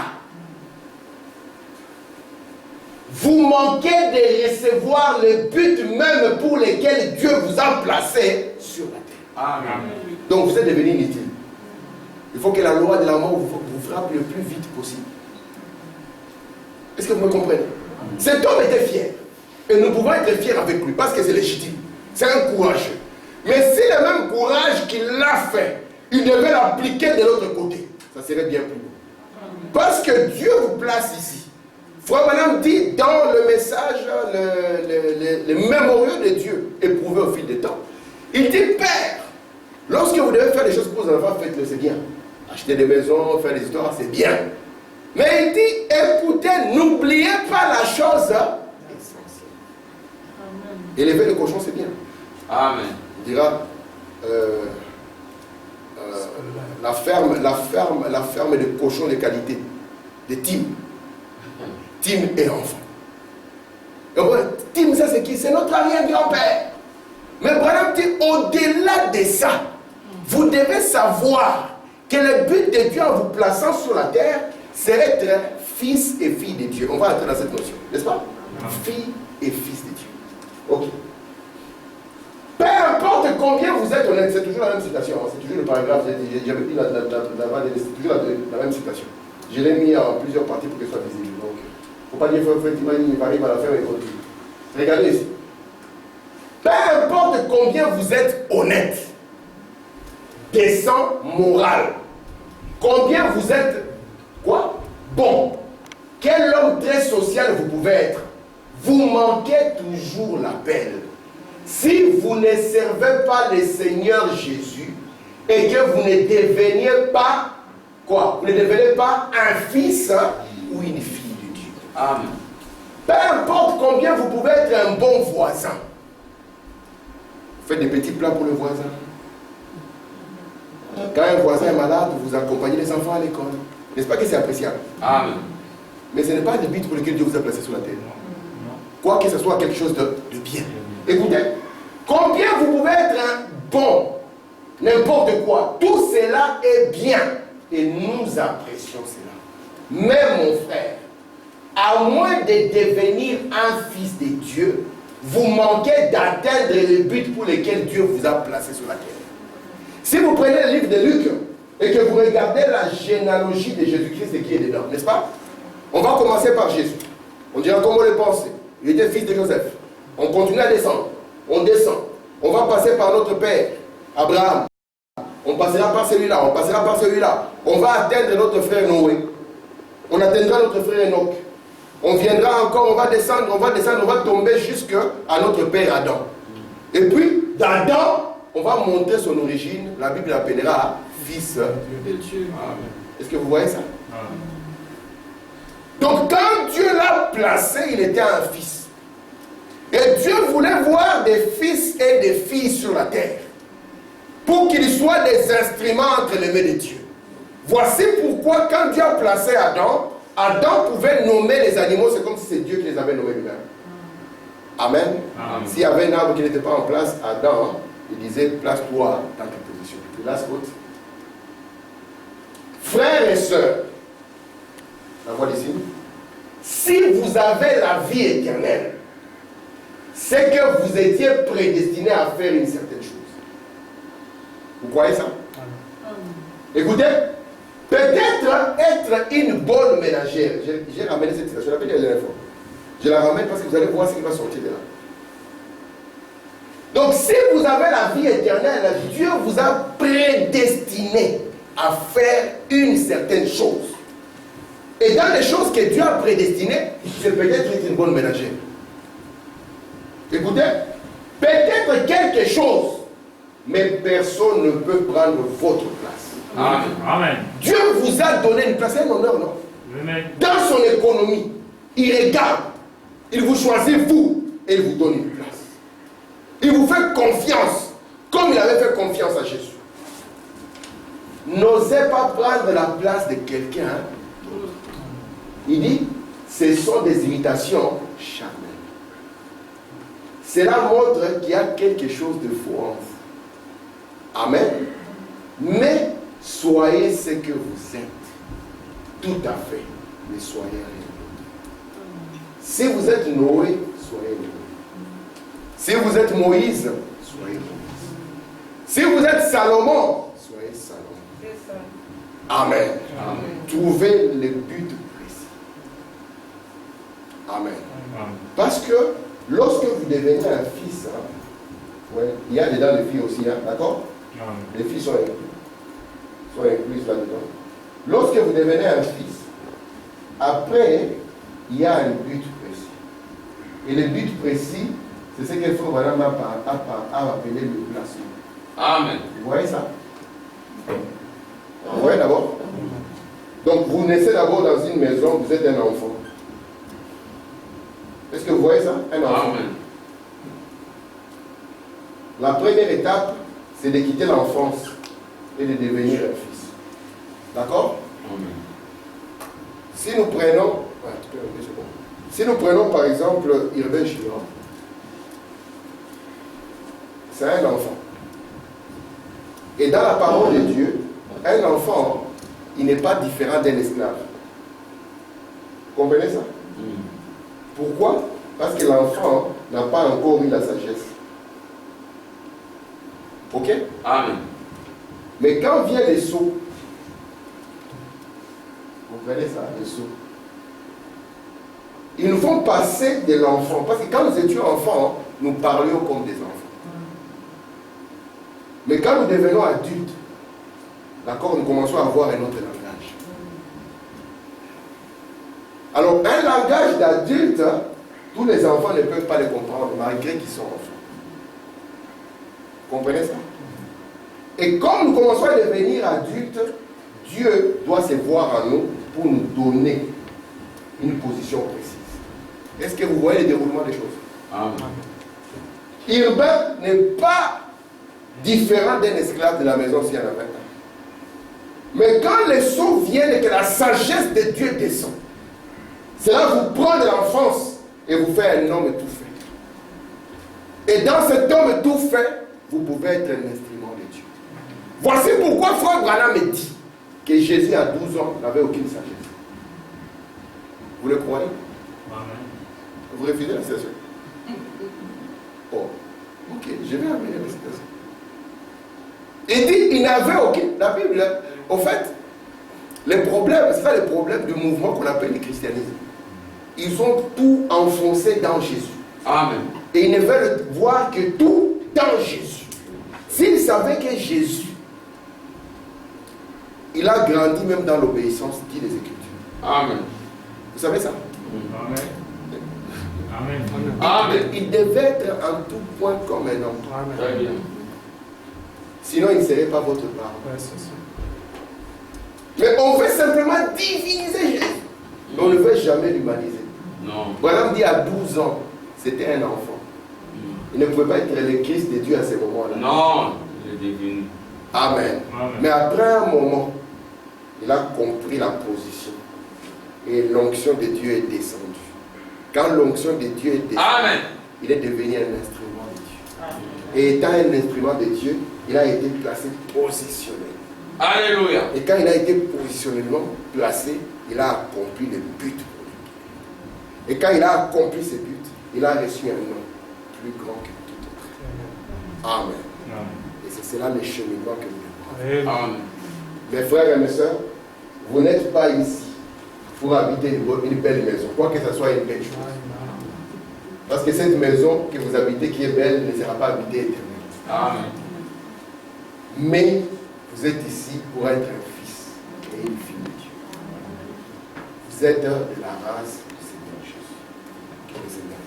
vous manquez de recevoir le but même pour lequel Dieu vous a placé sur la terre. Amen. Donc vous êtes devenu inutile. Il faut que la loi de la mort vous frappe le plus vite possible. Est-ce que vous me comprenez? Cet homme était fier. Et nous pouvons être fiers avec lui parce que c'est légitime. C'est un courageux. Mais si le même courage qu'il l'a fait, il devait l'appliquer de l'autre côté, ça serait bien plus beau. Parce que Dieu vous place ici. Frère Branham dit dans le message, le mémorial de Dieu, éprouvé au fil des temps, il dit, Père, lorsque vous devez faire des choses pour vos enfants, faites-le, c'est bien. Acheter des maisons, faire des histoires, c'est bien. Mais il dit, écoutez, n'oubliez pas la chose essentielle. Élever le cochon, c'est bien. Amen. Il dira, la ferme de cochons de qualité, de Tim. Tim et enfant. Tim, ça c'est qui? C'est notre arrière-grand-père. Mais Branham dit, au-delà de ça, vous devez savoir que le but de Dieu en vous plaçant sur la terre, c'est être fils et fille de Dieu. On va entrer dans cette notion, n'est-ce pas? Fille et fils de Dieu. Ok. Peu importe combien vous êtes honnête, c'est toujours la même citation, c'est toujours le paragraphe, j'avais dit c'est toujours la même citation. Je l'ai mis en plusieurs parties pour qu'elle soit visible. Donc, il ne faut pas dire il arrive à la faire et continue. Regardez ici. Peu importe combien vous êtes honnête, décent, moral, combien vous êtes quoi? Bon. Quel homme très social vous pouvez être? Vous manquez toujours l'appel. Si vous ne servez pas le Seigneur Jésus et que vous ne deveniez pas quoi? Vous ne devenez pas un fils ou une fille de Dieu. Amen. Peu importe combien vous pouvez être un bon voisin. Vous faites des petits plats pour le voisin. Quand un voisin est malade, vous accompagnez les enfants à l'école. N'est-ce pas que c'est appréciable? Amen. Mais ce n'est pas le but pour lequel Dieu vous a placé sur la terre. Quoi que ce soit quelque chose de bien. Écoutez, combien vous pouvez être un bon, n'importe quoi, tout cela est bien. Et nous apprécions cela. Mais mon frère, à moins de devenir un fils de Dieu, vous manquez d'atteindre le but pour lequel Dieu vous a placé sur la terre. Si vous prenez le livre de Luc et que vous regardez la généalogie de Jésus-Christ qui est dedans, n'est-ce pas? On va commencer par Jésus. On dira comment le penser. Il était fils de Joseph. On continue à descendre. On descend. On va passer par notre père, Abraham. On passera par celui-là. On passera par celui-là. On va atteindre notre frère Noé. On atteindra notre frère Enoch. On viendra encore, on va descendre, on va tomber jusqu'à notre père Adam. Et puis, d'Adam, on va montrer son origine. La Bible l'appellera fils de Dieu. Est-ce que vous voyez ça? Donc, quand Dieu l'a placé, il était un fils. Et Dieu voulait voir des fils et des filles sur la terre. Pour qu'ils soient des instruments entre les mains de Dieu. Voici pourquoi, quand Dieu a placé Adam, Adam pouvait nommer les animaux, c'est comme si c'est Dieu qui les avait nommés lui-même. Amen. S'il y avait un arbre qui n'était pas en place, Adam, il disait, place-toi dans ta position. Et là, frères et sœurs, la voix d'ici, si vous avez la vie éternelle, c'est que vous étiez prédestiné à faire une certaine chose. Vous croyez ça? Écoutez, peut-être être une bonne ménagère. J'ai ramené cette citation, je l'ai dit la dernière fois. Je la ramène parce que vous allez voir ce qui va sortir de là. Donc, si vous avez la vie éternelle, Dieu vous a prédestiné à faire une certaine chose. Et dans les choses que Dieu a prédestinées, c'est peut-être être une bonne ménagère. Écoutez, peut-être quelque chose, mais personne ne peut prendre votre place. Amen. Amen. Dieu vous a donné une place, c'est un honneur, non? Amen. Dans son économie, il regarde, il vous choisit vous, et il vous donne une place. Il vous fait confiance, comme il avait fait confiance à Jésus. N'osez pas prendre la place de quelqu'un. Il dit, ce sont des imitations charnelles. Cela montre qu'il y a quelque chose de faux en vous. Amen. Mais soyez ce que vous êtes. Tout à fait. Mais soyez rien. Si vous êtes Noé, soyez Noé. Si vous êtes Moïse, soyez Moïse. Si vous êtes Salomon, soyez Salomon. Amen. Amen. Trouvez le but précis. Amen. Amen. Parce que lorsque vous devenez un fils, ouais, il y a dedans les filles aussi, d'accord? Les filles sont incluses là-dedans. Lorsque vous devenez un fils, après, il y a un but précis. Et le but précis, c'est ce qu'il faut vraiment appeler le placement. Amen. Vous voyez ça? Vous voyez d'abord? Donc vous naissez d'abord dans une maison, vous êtes un enfant. Est-ce que vous voyez ça? Un enfant. Amen. La première étape, c'est de quitter l'enfance et de devenir un fils. D'accord? Amen. Si nous prenons, si nous prenons par exemple Urbain Chillon, c'est un enfant. Et dans la parole de Dieu, un enfant, il n'est pas différent d'un esclave. Vous comprenez ça? Pourquoi? Parce que l'enfant n'a pas encore eu la sagesse. Ok? Amen. Mais quand vient les sots, vous comprenez ça, les sots, ils nous font passer de l'enfant. Parce que quand nous étions enfants, nous parlions comme des enfants. Mais quand nous devenons adultes, d'accord, nous commençons à avoir un autre langage. Alors, un langage d'adulte, tous les enfants ne peuvent pas le comprendre, malgré qu'ils sont enfants. Vous comprenez ça? Et comme nous commençons à devenir adultes, Dieu doit se voir en nous pour nous donner une position précise. Est-ce que vous voyez le déroulement des choses? Amen. Urbain n'est pas différent d'un esclave de la maison s'il y en a 20 ans. Mais quand les sceaux viennent et que la sagesse de Dieu descend, cela vous prend de l'enfance et vous fait un homme tout fait. Et dans cet homme tout fait, vous pouvez être un instrument de Dieu. Voici pourquoi Frère Branham me dit que Jésus à 12 ans n'avait aucune sagesse. Vous le croyez? Amen. Vous refusez la citation? Oh, ok, je vais amener la citation. Il dit, il n'avait aucune. La Bible, au fait, les problèmes, c'est ça le problème du mouvement qu'on appelle le christianisme. Ils ont tout enfoncé dans Jésus. Amen. Et ils ne veulent voir que tout dans Jésus. S'ils savaient que Jésus, il a grandi même dans l'obéissance, dit les Écritures. Amen. Vous savez ça? Amen. Amen. Amen. Il devait être en tout point comme un homme. Très bien. Sinon, il ne serait pas votre parole. Ouais, c'est ça. Mais on veut simplement diviniser Jésus. Mais on ne veut jamais l'humaniser. Non. Branham dit à 12 ans, c'était un enfant. Il ne pouvait pas être le Christ de Dieu à ce moment-là. Non. Il est divin. Amen. Amen. Mais après un moment, il a compris la position. Et l'onction de Dieu est descendue. Quand l'onction de Dieu est descendue, Amen. il est devenu un instrument de Dieu. Et étant un instrument de Dieu, il a été placé positionné. Alléluia. Et quand il a été positionnellement placé, il a accompli le but pour lui. Et quand il a accompli ce but, il a reçu un nom plus grand que tout autre. Amen. Amen. Et c'est cela le cheminement que nous devons. Amen. Mes frères et mes sœurs, vous n'êtes pas ici pour habiter une belle maison, quoi que ce soit une belle chose. Parce que cette maison que vous habitez qui est belle ne sera pas habitée éternellement. Amen. Mais vous êtes ici pour être un fils et une fille de Dieu. Vous êtes de la race du Seigneur Jésus. Que le Seigneur